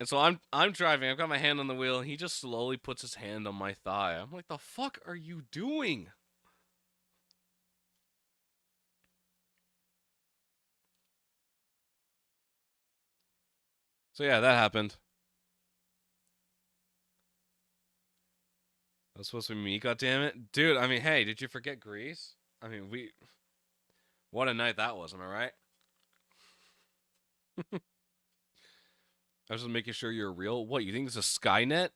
so I'm driving. I've got my hand on the wheel, and he just slowly puts his hand on my thigh. I'm like, the fuck are you doing? So yeah, that happened. That was supposed to be me, goddammit. Dude, I mean, hey, did you forget Greece? I mean, what a night that was, am I right? I was just making sure you're real. What, you think this is Skynet?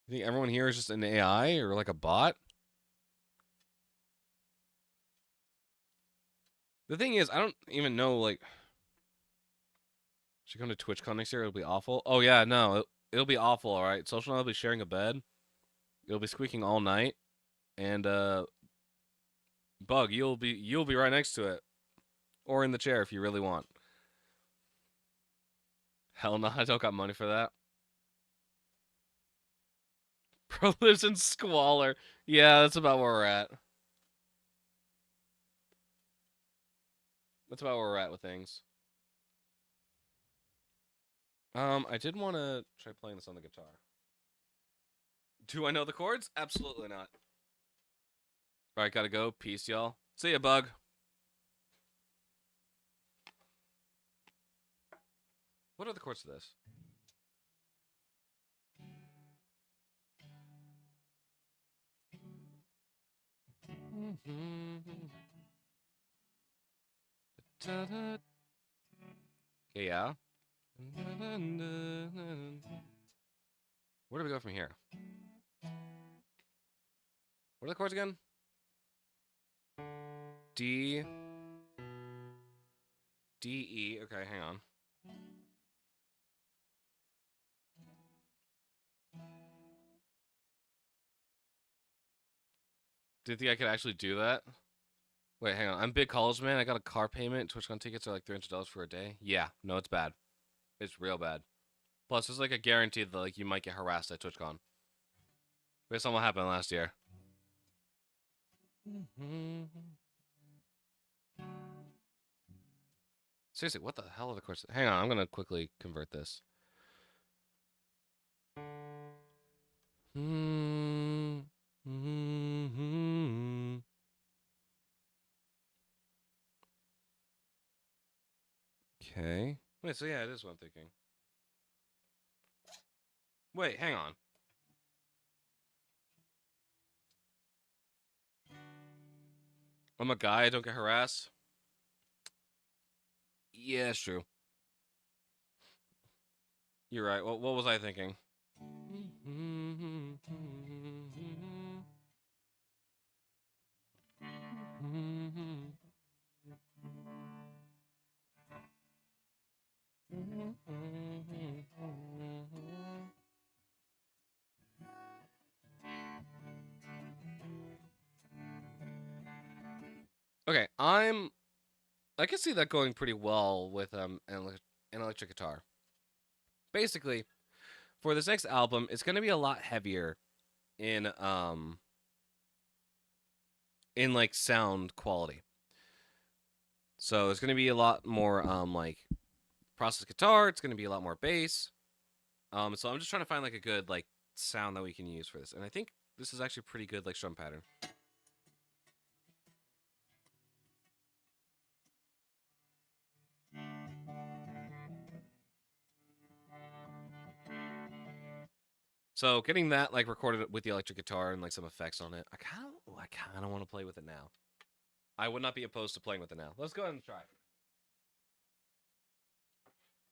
You think everyone here is just an AI or like a bot? The thing is, I don't even know, like... Should come to TwitchCon next year? It'll be awful. Oh, yeah, no. It'll be awful, alright? Social will be sharing a bed. It'll be squeaking all night. And, Bug, you'll be right next to it. Or in the chair if you really want. Hell no, I don't got money for that. Bro lives in squalor. Yeah, that's about where we're at. That's about where we're at with things. I did want to try playing this on the guitar. Do I know the chords? Absolutely not. All right, gotta go. Peace, y'all. See ya, bug. What are the chords to this? Okay, yeah. Where do we go from here? What are the chords again? D. D, E. Okay, hang on. Do you think I could actually do that? Wait, hang on. I'm big college man. I got a car payment. TwitchCon tickets are like $300 for a day. Yeah, no, it's bad. It's real bad. Plus, there's like a guarantee that like you might get harassed at TwitchCon. Based on what happened last year. Seriously, what the hell are the chords? Hang on, I'm gonna quickly convert this. Okay. Wait, so yeah, it is what I'm thinking. Wait, hang on. I'm a guy, I don't get harassed. Yeah, it's true. You're right. What was I thinking? Okay, I can see that going pretty well with an electric guitar. Basically, for this next album, it's gonna be a lot heavier in like sound quality. So there's gonna be a lot more like processed guitar. It's gonna be a lot more bass. So I'm just trying to find like a good like sound that we can use for this, and I think this is actually pretty good like strum pattern. So getting that like recorded with the electric guitar and like some effects on it, I kind of want to play with it now. I would not be opposed to playing with it now. Let's go ahead and try.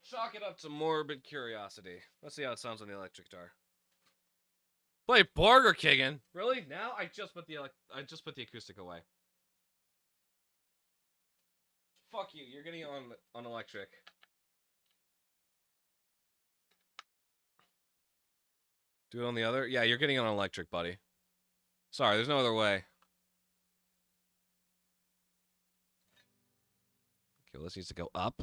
Chalk it up to morbid curiosity. Let's see how it sounds on the electric guitar. Play Burger King. Really? Now I just put the acoustic away. Fuck you. You're getting on electric. Do it on the other? Yeah, you're getting on electric, buddy. Sorry, there's no other way. Okay, well, this needs to go up.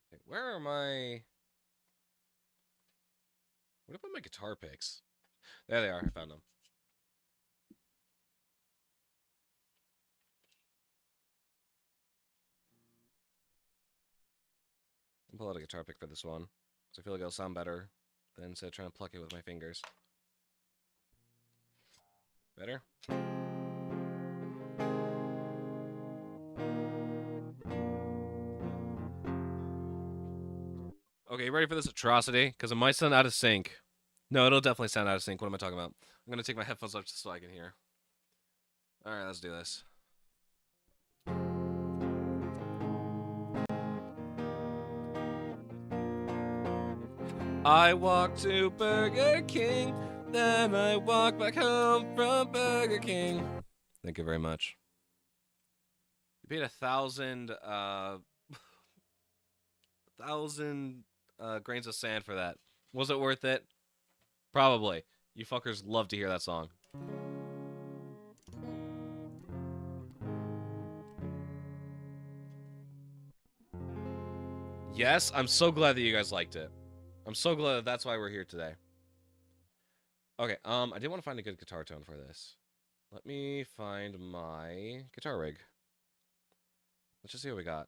Okay, where are my... What about my guitar picks? There they are. I found them. I'll pull out a guitar pick for this one. So I feel like it'll sound better than instead of trying to pluck it with my fingers. Better? Okay, you ready for this atrocity? Because it might sound out of sync. No, it'll definitely sound out of sync. What am I talking about? I'm going to take my headphones off just so I can hear. Alright, let's do this. I walk to Burger King, then I walk back home from Burger King. Thank you very much. You paid 1,000, 1,000 grains of sand for that. Was it worth it? Probably. You fuckers love to hear that song. Yes, I'm so glad that you guys liked it. I'm so glad that's why we're here today. Okay, I did want to find a good guitar tone for this. Let me find my guitar rig. Let's just see what we got.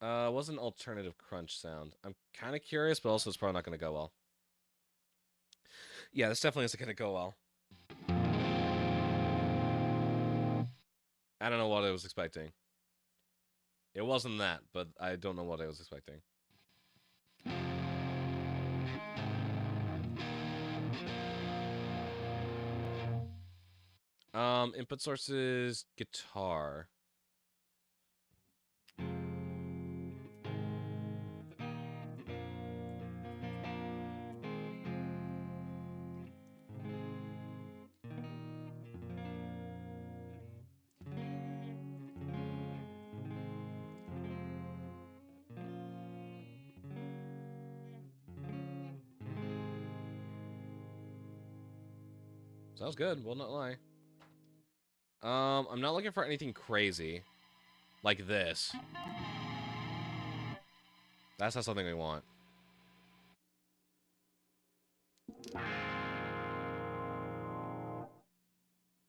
What's an alternative crunch sound? I'm kind of curious, but also it's probably not going to go well. Yeah, this definitely isn't going to go well. I don't know what I was expecting. It wasn't that, but I don't know what I was expecting. Input sources, guitar. Sounds good, will not lie. I'm not looking for anything crazy. Like this. That's not something we want.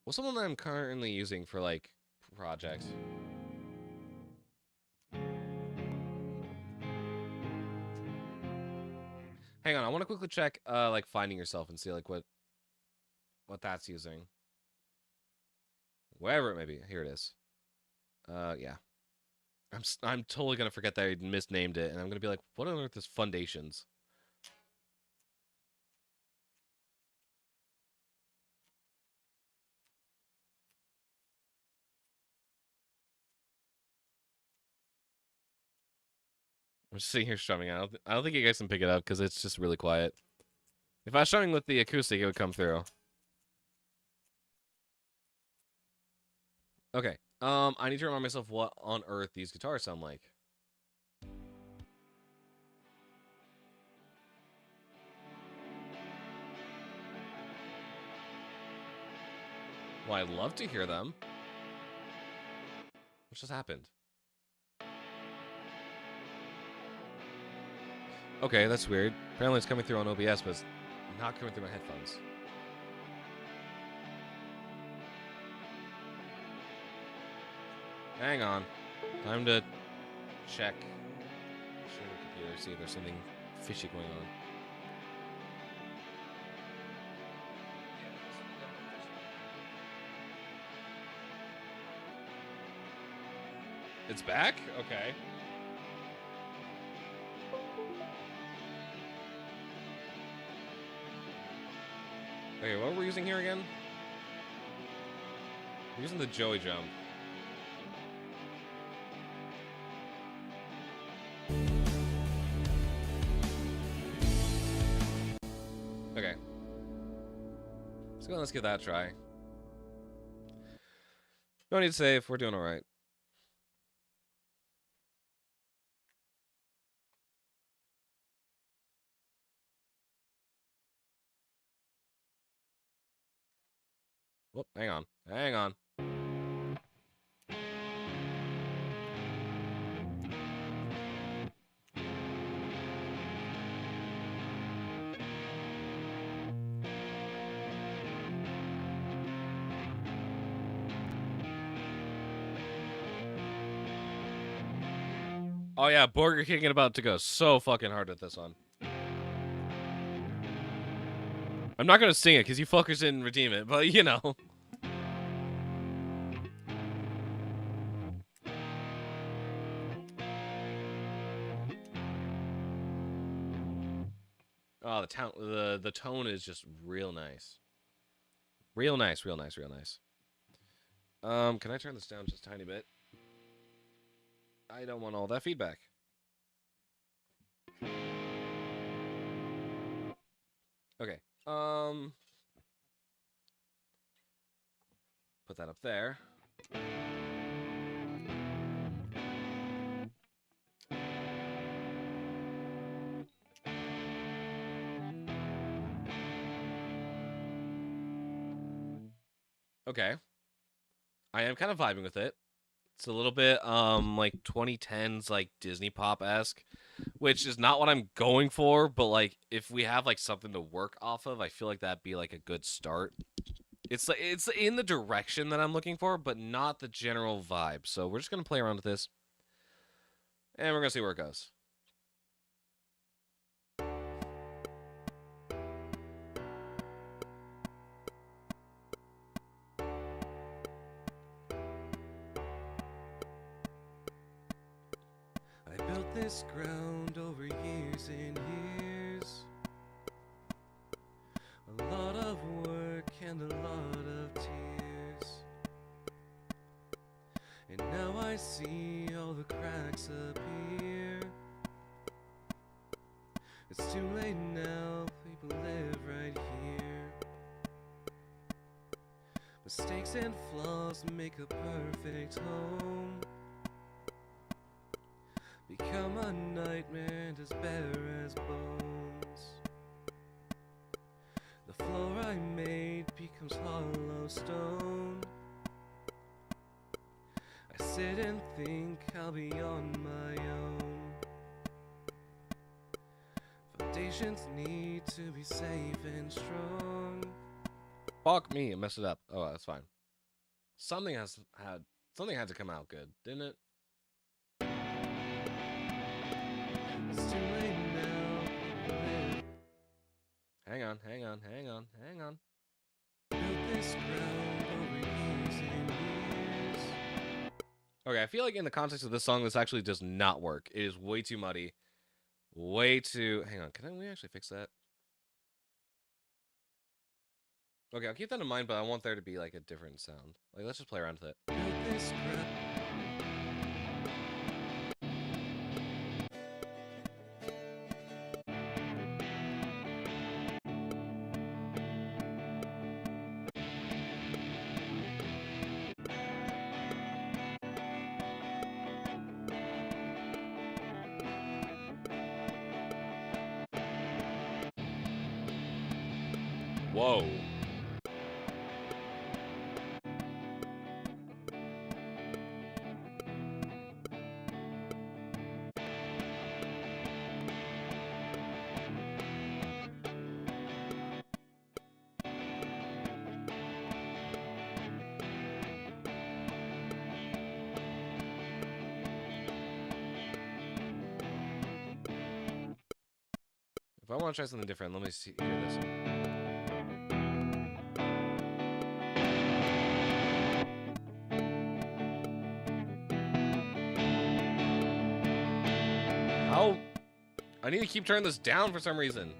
What's someone that I'm currently using for, like, projects? Hang on, I want to quickly check, like, Finding Yourself and see, like, what that's using. Wherever it may be. Here it is. Yeah. I'm totally gonna forget that I misnamed it, and I'm gonna be like, what on earth is Foundations? I'm just sitting here strumming. I don't think you guys can pick it up because it's just really quiet. If I was strumming with the acoustic, it would come through. Okay. I need to remind myself what on earth these guitars sound like. Well, I'd love to hear them. What just happened? Okay, that's weird. Apparently it's coming through on OBS, but it's not coming through my headphones. Hang on. Time to check. Share the computer, see if there's something fishy going on. It's back? Okay. Okay, what were we using here again? We're using the Joey drum. Okay. Let's go, let's give that a try. No need to save, we're doing alright. Whoop, hang on. Hang on. Oh yeah, Burger King about to go so fucking hard with this one. I'm not gonna sing it because you fuckers didn't redeem it, but you know. Oh, the tone is just real nice. Real nice, real nice, real nice. Can I turn this down just a tiny bit? I don't want all that feedback. Okay. Put that up there. Okay. I am kind of vibing with it. It's a little bit like 2010s like Disney pop-esque, which is not what I'm going for, but like if we have like something to work off of, I feel like that'd be like a good start. It's like it's in the direction that I'm looking for, but not the general vibe. So we're just gonna play around with this, and we're gonna see where it goes. I built this ground over years and years. A lot of work and a lot of tears. And now I see all the cracks appear. It's too late now, people live right here. Mistakes and flaws make a perfect home. Become a nightmare and as bare as bones. The floor I made becomes hollow stone. I sit and think I'll be on my own. Foundations need to be safe and strong. Fuck me, I messed it up. Oh, that's fine. Something had to come out good, didn't it? It's too late now. Hang on. Okay, I feel like in the context of this song, this actually does not work. It is way too muddy. Way too... Hang on, can we actually fix that? Okay, I'll keep that in mind, but I want there to be, like, a different sound. Like, let's just play around with it. Whoa. If I want to try something different, let me see. Hear this. How? I need to keep turning this down for some reason.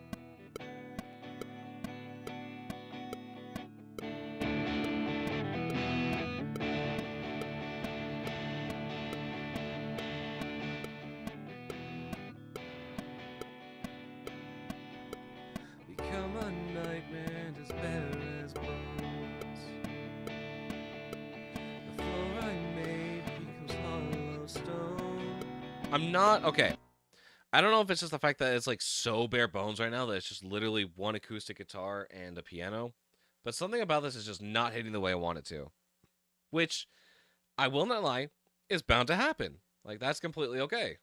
Become a nightmare as bare as bones. The floor I made becomes hollow stone. I'm not okay. I don't know if it's just the fact that it's like so bare bones right now that it's just literally one acoustic guitar and a piano, but something about this is just not hitting the way I want it to, which I will not lie is bound to happen. Like that's completely okay.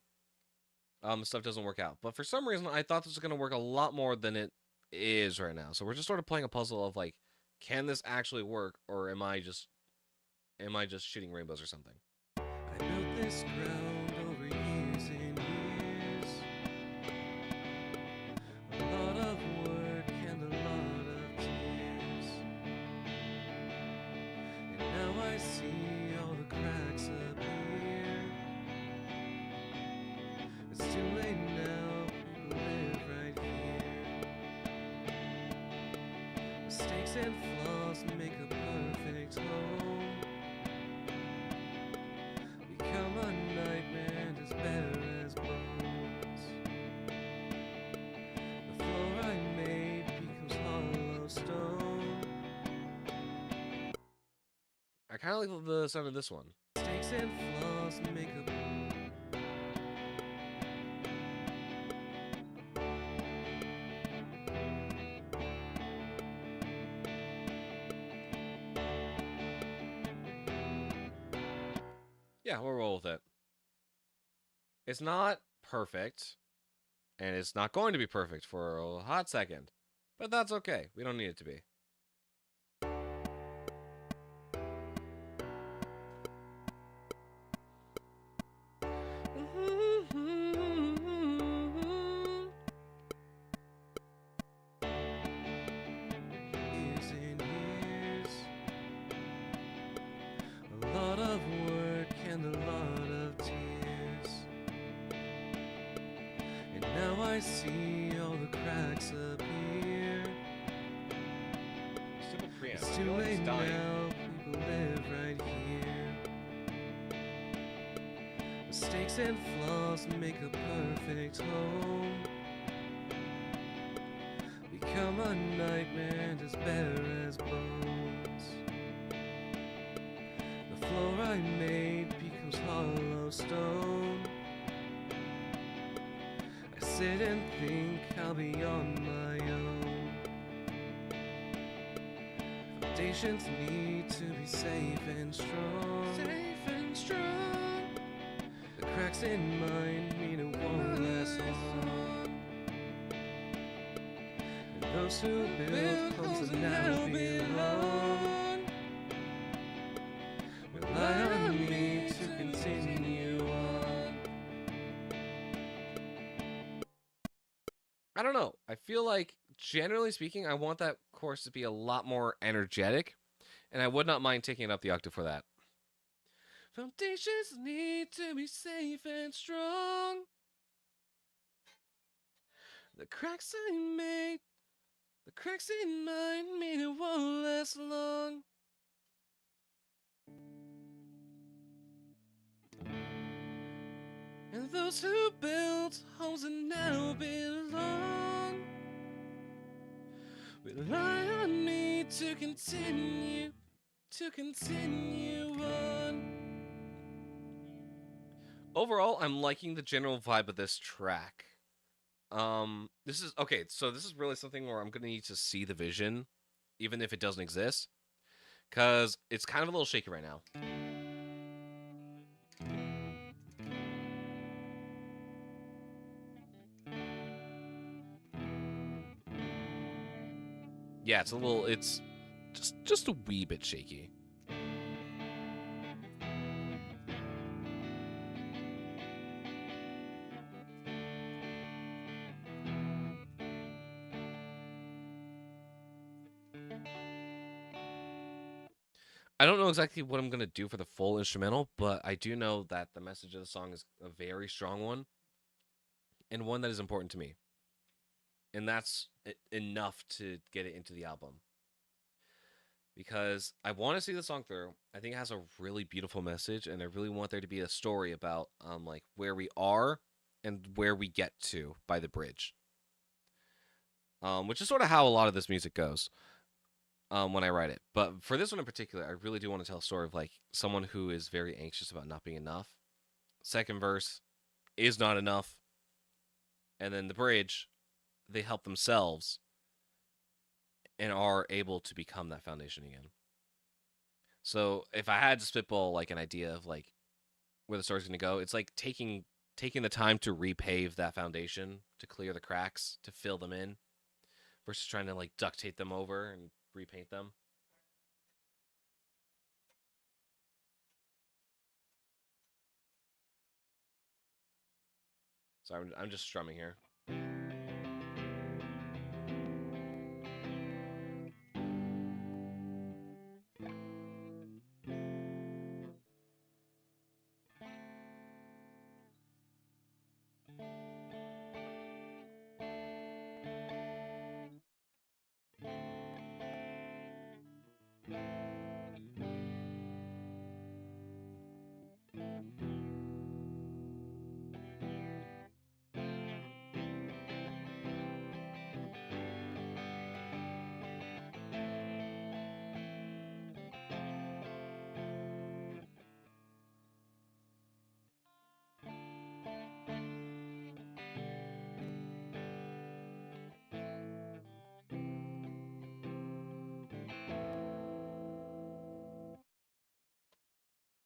Stuff doesn't work out, but for some reason I thought this was gonna work a lot more than it is right now. So we're just sort of playing a puzzle of like, can this actually work, or am I just shooting rainbows or something? I built this ground over years and years. A lot of work and a lot of tears. And now I see all the cracks appear. It's too late now, people live right here. Mistakes and flaws make a perfect home. Become a nightmare as bare as bones. The floor I made becomes hollow stone. I kind of like the sound of this one. Mistakes and flaws make a... Yeah, we'll roll with it. It's not perfect. And it's not going to be perfect for a hot second. But that's okay. We don't need it to be. Years and years, a lot of work and a lot of tears. And now I see all the cracks appear. It's too late now, people live right here. Mistakes and flaws make a perfect home. Become a nightmare as bare as bones. The floor I made becomes hollow stone. I sit and think I'll be on my own. Foundations need to be safe and strong. Safe and strong. The cracks in mine mean it won't last long. And those who build homes that now belong rely on me to continue on. I don't know. I feel like, generally speaking, I want that chorus to be a lot more energetic, and I would not mind taking it up the octave for that. Foundations need to be safe and strong. The cracks I made, the cracks in mine mean it won't last long. And those who built homes that now belong rely on me to continue on. Overall, I'm liking the general vibe of this track. This is okay, so this is really something where I'm gonna need to see the vision, even if it doesn't exist, because it's kind of a little shaky right now. Yeah, it's just a wee bit shaky. I don't know exactly what I'm going to do for the full instrumental, but I do know that the message of the song is a very strong one and one that is important to me. And that's enough to get it into the album. Because I want to see the song through. I think it has a really beautiful message, and I really want there to be a story about like where we are and where we get to by the bridge. Which is sort of how a lot of this music goes. When I write it. But for this one in particular, I really do want to tell a story of like someone who is very anxious about not being enough. Second verse is not enough. And then the bridge, they help themselves and are able to become that foundation again. So if I had to spitball like an idea of like where the story's going to go, it's like taking the time to repave that foundation, to clear the cracks, to fill them in, versus trying to like duct tape them over and repaint them. So I'm just strumming here.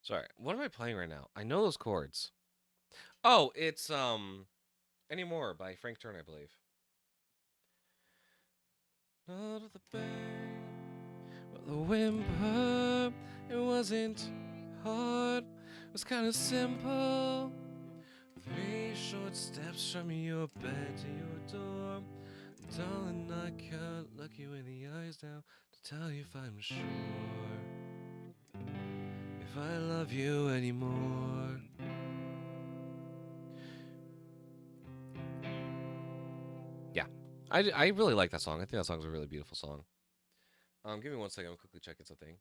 Sorry, what am I playing right now? I know those chords. Oh, it's Anymore by Frank Turner, I believe. Out of the bay, well, the whimper, it wasn't hard, it was kind of simple. 3 short steps from your bed to your door. Darling, I can't look you in the eyes now to tell you if I'm sure if I love you anymore. Yeah, I really like that song. I think that song's a really beautiful song. Give me 1 second. I'm quickly checking something.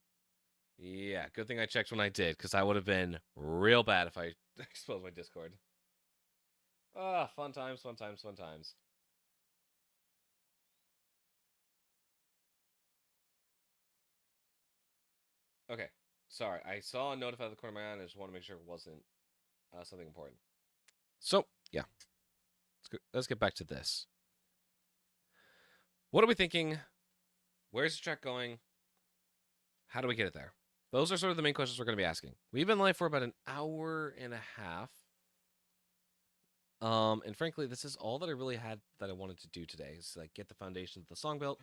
Yeah, good thing I checked when I did, because I would have been real bad if I exposed my Discord. Ah, fun times, fun times, fun times. Okay, sorry. I saw a notify the corner of my eye, and I just want to make sure it wasn't something important. So, yeah. Let's get back to this. What are we thinking? Where's the track going? How do we get it there? Those are sort of the main questions we're going to be asking. We've been live for about an hour and a half. And frankly, this is all that I really had that I wanted to do today. Is like get the foundations of the song built.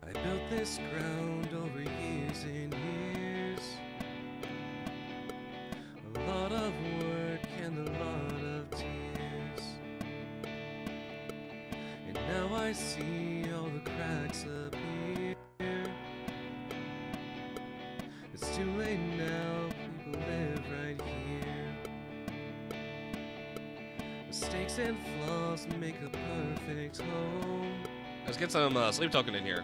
I built this ground over years and years. A lot of work and a lot of tears. And now I see all the cracks appear. It's too late now, people live right here. Mistakes and flaws make a perfect home. Let's get some sleep token in here.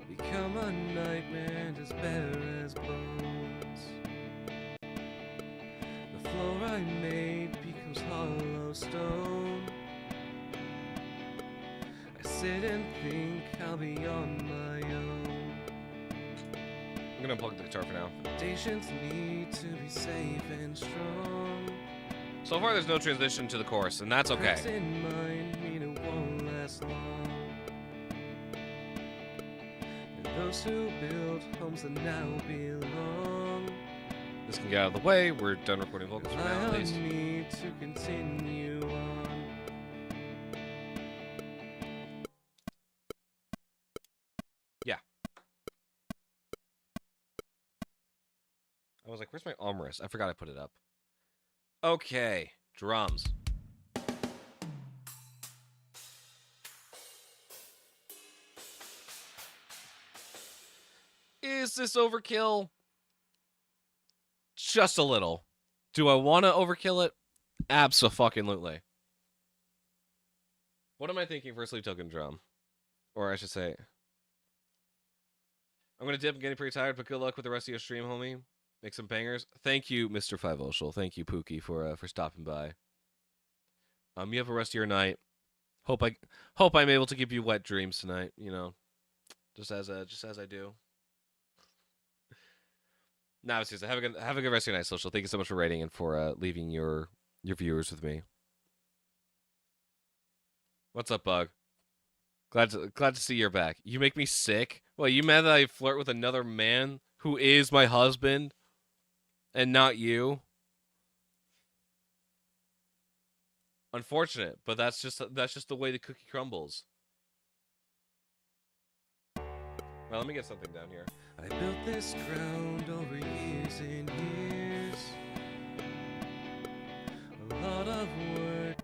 Become a nightmare as bare as bones. The floor I made becomes hollow stone. I sit and think I'll be on my own. I'm gonna unplug the guitar for now. Foundations need to be safe and strong. So far there's no transition to the chorus, and that's okay. In mind mean it won't last long. Those who build homes that now belong. This can get out of the way. We're done recording vocals for now, at least. I need to continue on. Yeah. I was like, where's my armrest? I forgot I put it up. Okay. Drums. Is this overkill? Just a little. Do I want to overkill it? Abso-fucking-lutely. What am I thinking for a sleep token drum? Or I should say... I'm going to dip. I'm getting pretty tired, but good luck with the rest of your stream, homie. Make some bangers. Thank you, Mr. Five Oshel. Thank you, Pookie, for stopping by. You have a rest of your night. Hope I'm able to give you wet dreams tonight, you know. Just as I do. Nah, seriously, have a good rest of your night, Social. Thank you so much for writing and for leaving your viewers with me. What's up, Bug? Glad to see you're back. You make me sick. Well, you mad that I flirt with another man who is my husband and not you? Unfortunate, but that's just the way the cookie crumbles. Well, let me get something down here. I built this ground over years and years. A lot of work.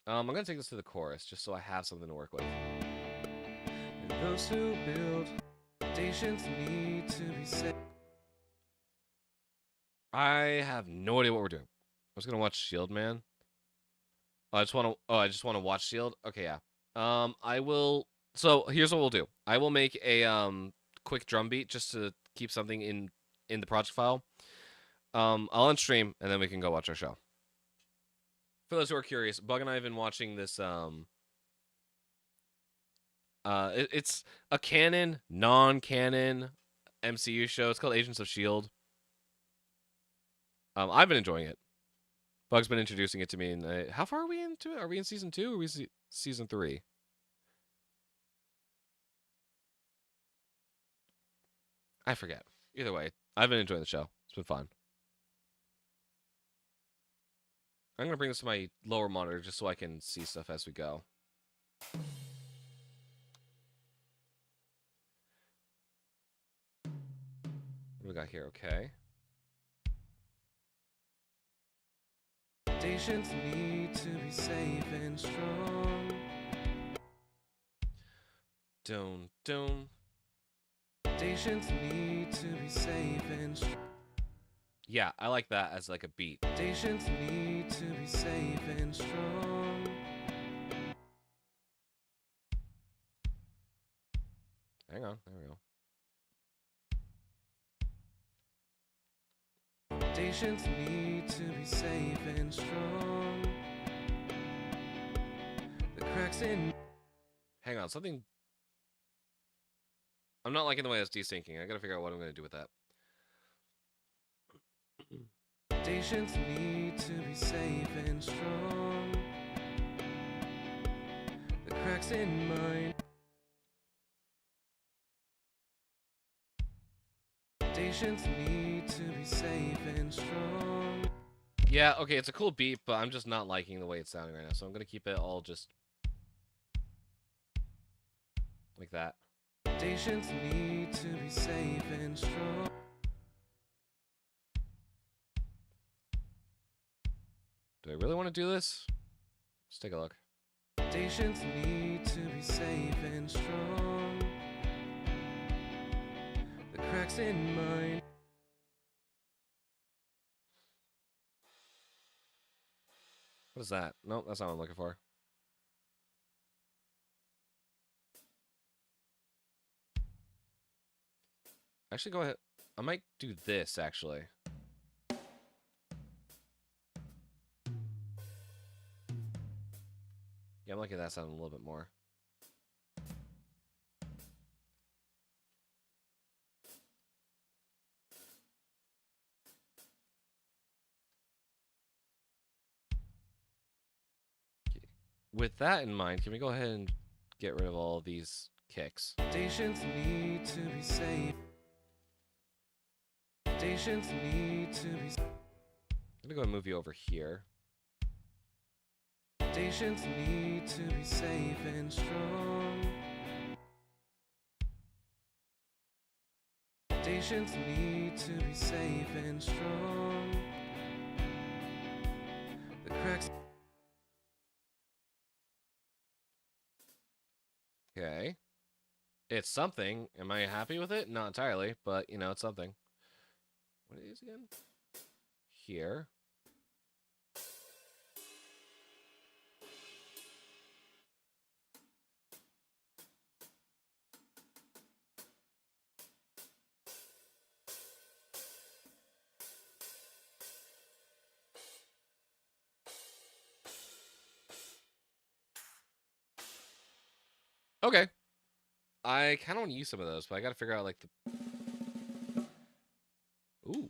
I'm gonna take this to the chorus just so I have something to work with. And those who build foundations need to be set. I have no idea what we're doing. I was gonna watch Shield Man. I just want to watch Shield. Okay, yeah. I will. So here's what we'll do. I will make a quick drum beat just to keep something in the project file. I'll unstream and then we can go watch our show. For those who are curious, Bug and I have been watching this. It's a canon, non-canon MCU show. It's called Agents of S.H.I.E.L.D. I've been enjoying it. Bug's been introducing it to me. And how far are we into it? Are we in season 2 or are we season 3? I forget. Either way, I've been enjoying the show. It's been fun. I'm going to bring this to my lower monitor just so I can see stuff as we go. What do we got here? Okay. Nations need to be safe and strong. Don't. Nations need to be safe and strong. Yeah, I like that as like a beat. Nations need to be safe and strong. Hang on, there we go. Nations need to be safe and strong. The cracks in. Hang on, something. I'm not liking the way it's desyncing. I gotta figure out what I'm gonna do with that. Nations need to be safe and strong. The cracks in mine. Nations need to be safe and strong. Yeah, okay, it's a cool beat, but I'm just not liking the way it's sounding right now, so I'm gonna keep it all just like that. Nations need to be safe and strong. Do I really want to do this? Let's take a look. Nations need to be safe and strong. The cracks in mine. What is that? Nope, that's not what I'm looking for. Actually, go ahead. I might do this, actually. Yeah, I'm liking that sound a little bit more. With that in mind, can we go ahead and get rid of all these kicks? Stations need to be safe. Stations need to be. I'm gonna go and move you over here. Stations need to be safe and strong. Stations need to be safe and strong. The cracks. Okay. It's something. Am I happy with it? Not entirely, but, you know, it's something. What is it again? Here. Okay. I kind of want to use some of those, but I got to figure out, like, the... Ooh.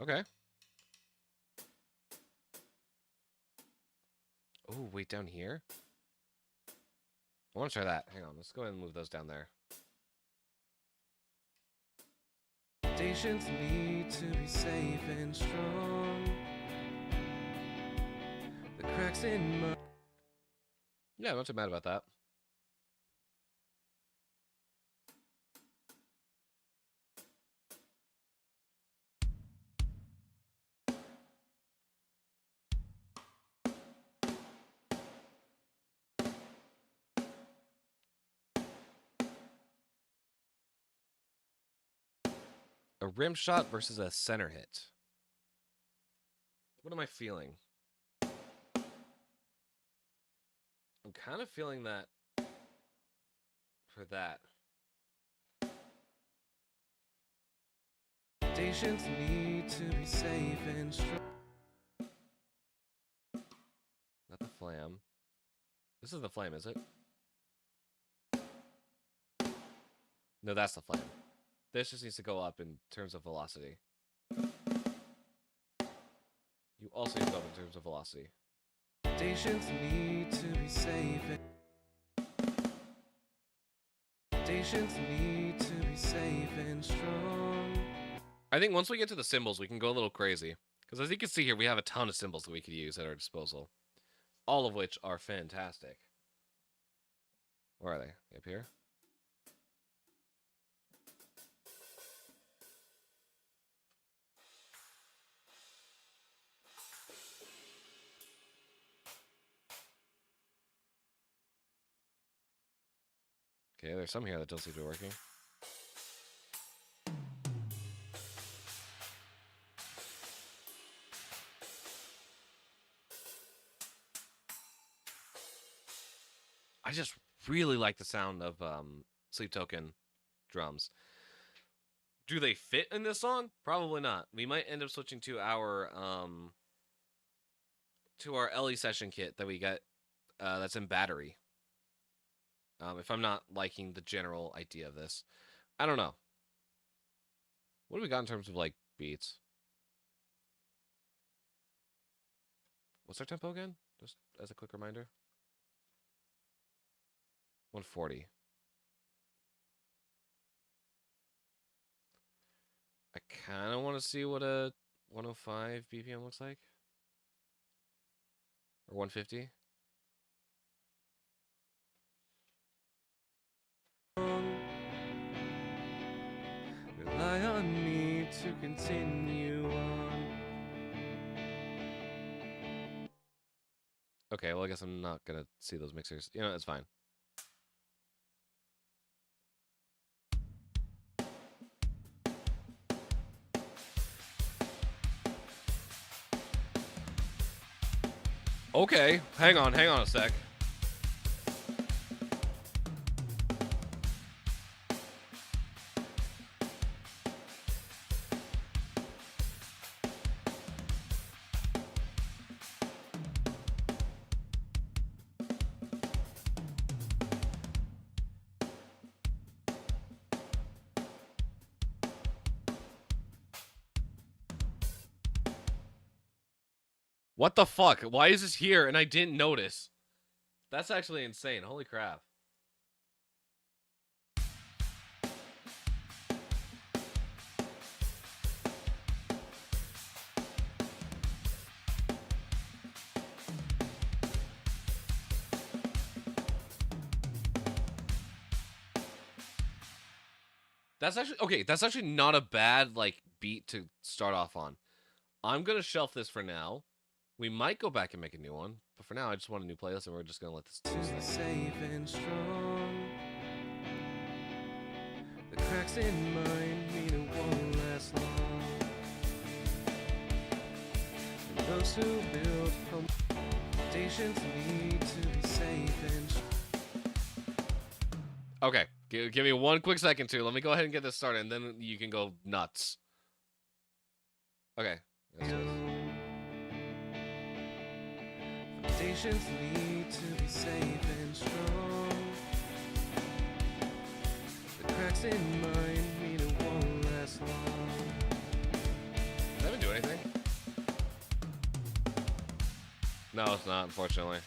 Okay. Oh, wait, down here? I want to try that. Hang on, let's go ahead and move those down there. Stations need to be safe and strong. The cracks in my... Yeah, I'm not too mad about that. A rim shot versus a center hit. What am I feeling? I'm kind of feeling that for that. Stations need to be safe and strong. Not the flam. This is the flame, is it? No, that's the flame. This just needs to go up in terms of velocity. You also need to go up in terms of velocity. Stations need to be safe. Foundations need to be safe and strong. I think once we get to the symbols, we can go a little crazy. Because as you can see here, we have a ton of symbols that we could use at our disposal. All of which are fantastic. Where are they? Up here? Okay, there's some here that don't seem to be working. I just really like the sound of Sleep Token drums. Do they fit in this song? Probably not. We might end up switching to our Ellie session kit that we got that's in battery. If I'm not liking the general idea of this. I don't know. What do we got in terms of like beats? What's our tempo again? Just as a quick reminder. 140. I kind of want to see what a 105 BPM looks like. Or 150. Rely on me to continue on. Okay, well, I guess I'm not going to see those mixers. You know, it's fine. Okay, hang on a sec. What the fuck? Why is this here and I didn't notice? That's actually insane. Holy crap. That's actually okay, that's actually not a bad like beat to start off on. I'm gonna shelf this for now. We might go back and make a new one, but for now I just want a new playlist and we're just gonna let this To be safe and strong. The cracks in mine mean it won't last long. And those who build foundations need to be safe and strong. Okay, give me one quick second too. Let me go ahead and get this started, and then you can go nuts. Okay. Foundations need to be safe and strong. The cracks in mine mean it won't last long. Does that even do anything? No, it's not, unfortunately.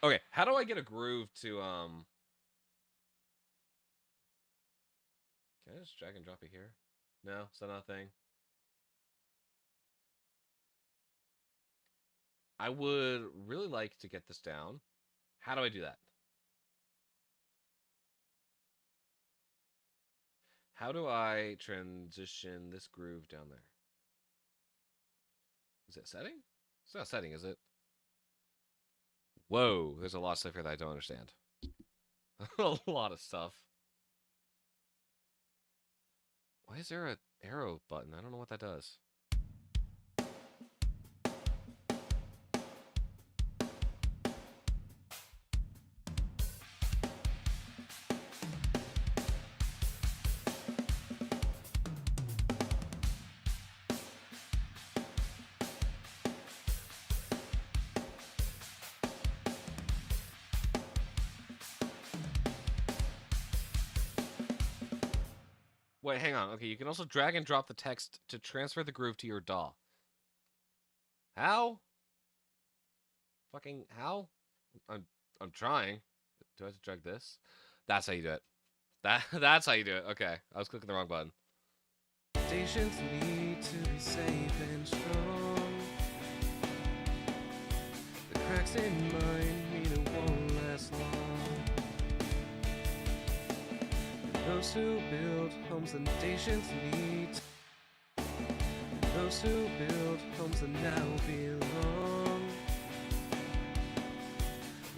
Okay, how do I get a groove to Can I just drag and drop it here? No, is that not a thing? I would really like to get this down. How do I do that? How do I transition this groove down there? Is it setting? It's not setting, is it? Whoa, there's a lot of stuff here that I don't understand. A lot of stuff. Why is there an arrow button? I don't know what that does. Wait, hang on. Okay, you can also drag and drop the text to transfer the groove to your DAW. How? Fucking how? I'm trying. Do I have to drag this? That's how you do it. That's how you do it. Okay, I was clicking the wrong button. Foundations need to be safe and strong. The cracks in mine mean it won't last long. And those who build homes, the nations need to. And those who build homes that now belong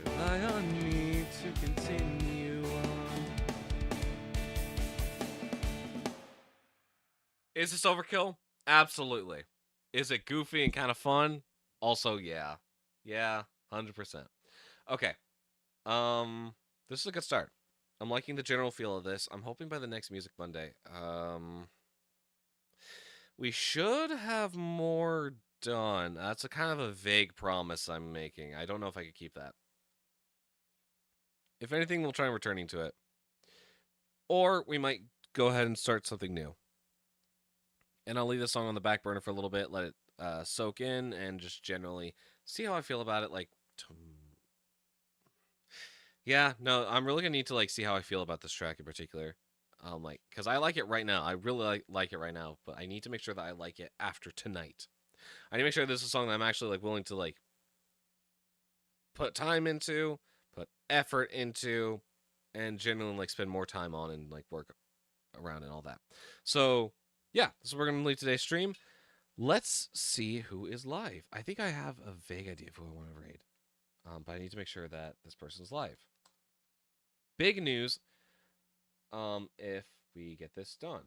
rely on me to continue on. Is this overkill? Absolutely. Is it goofy and kind of fun? Also, yeah. Yeah, 100%. Okay. This is a good start. I'm liking the general feel of this. I'm hoping by the next Music Monday, we should have more done. That's a kind of a vague promise I'm making. I don't know if I could keep that. If anything, we'll try returning to it. Or we might go ahead and start something new. And I'll leave this song on the back burner for a little bit, let it soak in, and just generally see how I feel about it. Like, yeah, no, I'm really gonna need to like see how I feel about this track in particular. Like, cause I like it right now. I really like it right now, but I need to make sure that I like it after tonight. I need to make sure this is a song that I'm actually like willing to like put time into, put effort into, and genuinely like spend more time on and like work around and all that. So yeah, this is where we're gonna leave today's stream. Let's see who is live. I think I have a vague idea of who I want to raid, but I need to make sure that this person's live. Big news. If we get this done,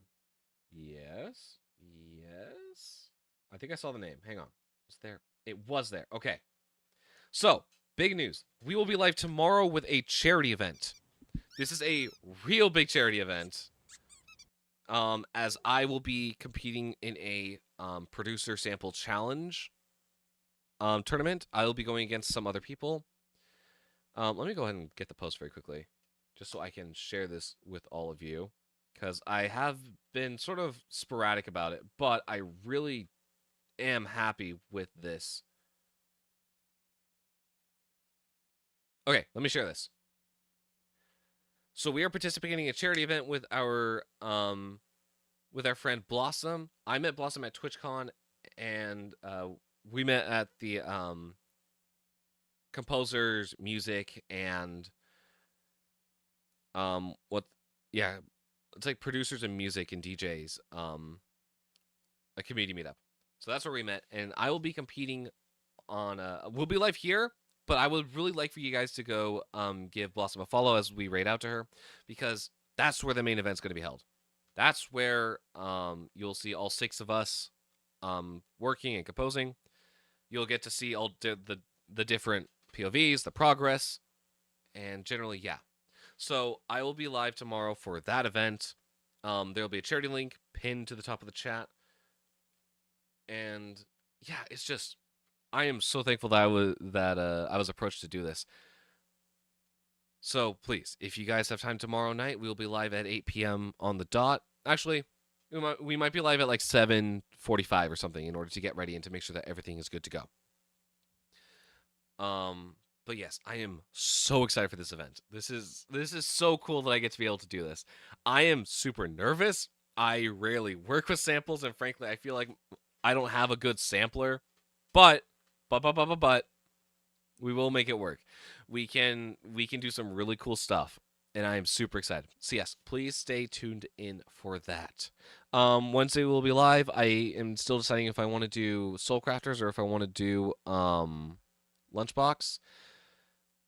yes. I think I saw the name. Hang on, was there? It was there. Okay. So big news. We will be live tomorrow with a charity event. This is a real big charity event. As I will be competing in a producer sample challenge tournament. I will be going against some other people. Let me go ahead and get the post very quickly, just so I can share this with all of you, because I have been sort of sporadic about it, but I really am happy with this. Okay, let me share this. So we are participating in a charity event with our friend Blossom. I met Blossom at TwitchCon, and we met at the composers, music, and it's like producers and music and DJs, a community meetup. So that's where we met, and I will be competing on. We'll be live here. But I would really like for you guys to go give Blossom a follow as we raid out to her, because that's where the main event's going to be held. That's where you'll see all 6 of us working and composing. You'll get to see all the different POVs, the progress, and generally, yeah. So I will be live tomorrow for that event. There'll be a charity link pinned to the top of the chat. And yeah, it's just... I am so thankful that I was approached to do this. So please, if you guys have time tomorrow night, we will be live at 8 p.m. on the dot. Actually, we might be live at like 7:45 or something in order to get ready and to make sure that everything is good to go. But yes, I am so excited for this event. This is so cool that I get to be able to do this. I am super nervous. I rarely work with samples, and frankly, I feel like I don't have a good sampler. But we will make it work. We can do some really cool stuff, and I am super excited. So yes, please stay tuned in for that. Wednesday we'll be live. I am still deciding if I want to do Soul Crafters or if I want to do Lunchbox.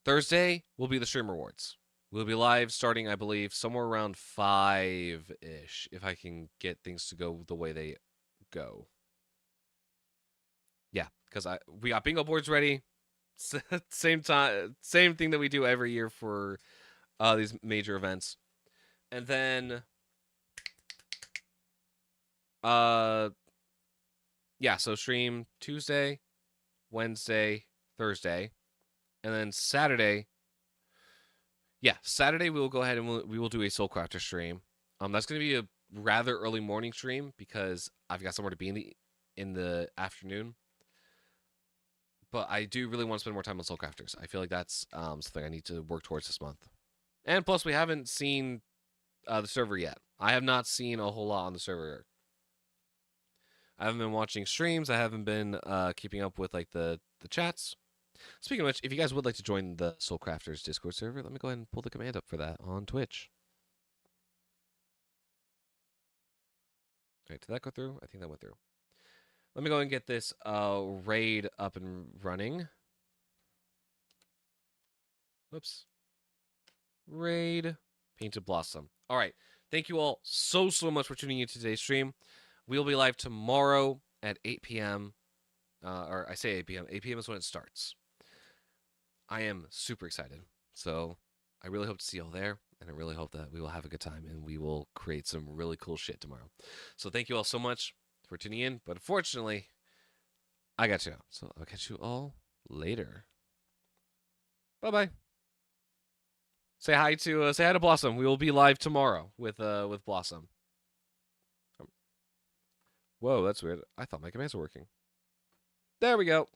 Thursday will be the Stream Rewards. We'll be live starting, I believe, somewhere around 5-ish, if I can get things to go the way they go. Yeah, because we got bingo boards ready. Same thing that we do every year for these major events. And then so stream Tuesday, Wednesday, Thursday, and then Saturday. Yeah, Saturday we will go ahead and we will do a Soul Crafter stream. That's going to be a rather early morning stream because I've got somewhere to be in the afternoon. But I do really want to spend more time on Soul Crafters. I feel like that's something I need to work towards this month. And plus, we haven't seen the server yet. I have not seen a whole lot on the server. I haven't been watching streams. I haven't been keeping up with like the chats. Speaking of which, if you guys would like to join the Soul Crafters Discord server, let me go ahead and pull the command up for that on Twitch. All right, did that go through? I think that went through. Let me go and get this raid up and running. Whoops. Raid. Painted Blossom. All right. Thank you all so much for tuning in to today's stream. We'll be live tomorrow at 8 p.m. Or I say 8 p.m. 8 p.m. is when it starts. I am super excited. So I really hope to see you all there. And I really hope that we will have a good time and we will create some really cool shit tomorrow. So thank you all so much for tuning in. But unfortunately, I got you. So I'll catch you all later. Bye-bye. Say hi to Blossom. We will be live tomorrow with Blossom. Whoa, that's weird. I thought my commands were working. There we go.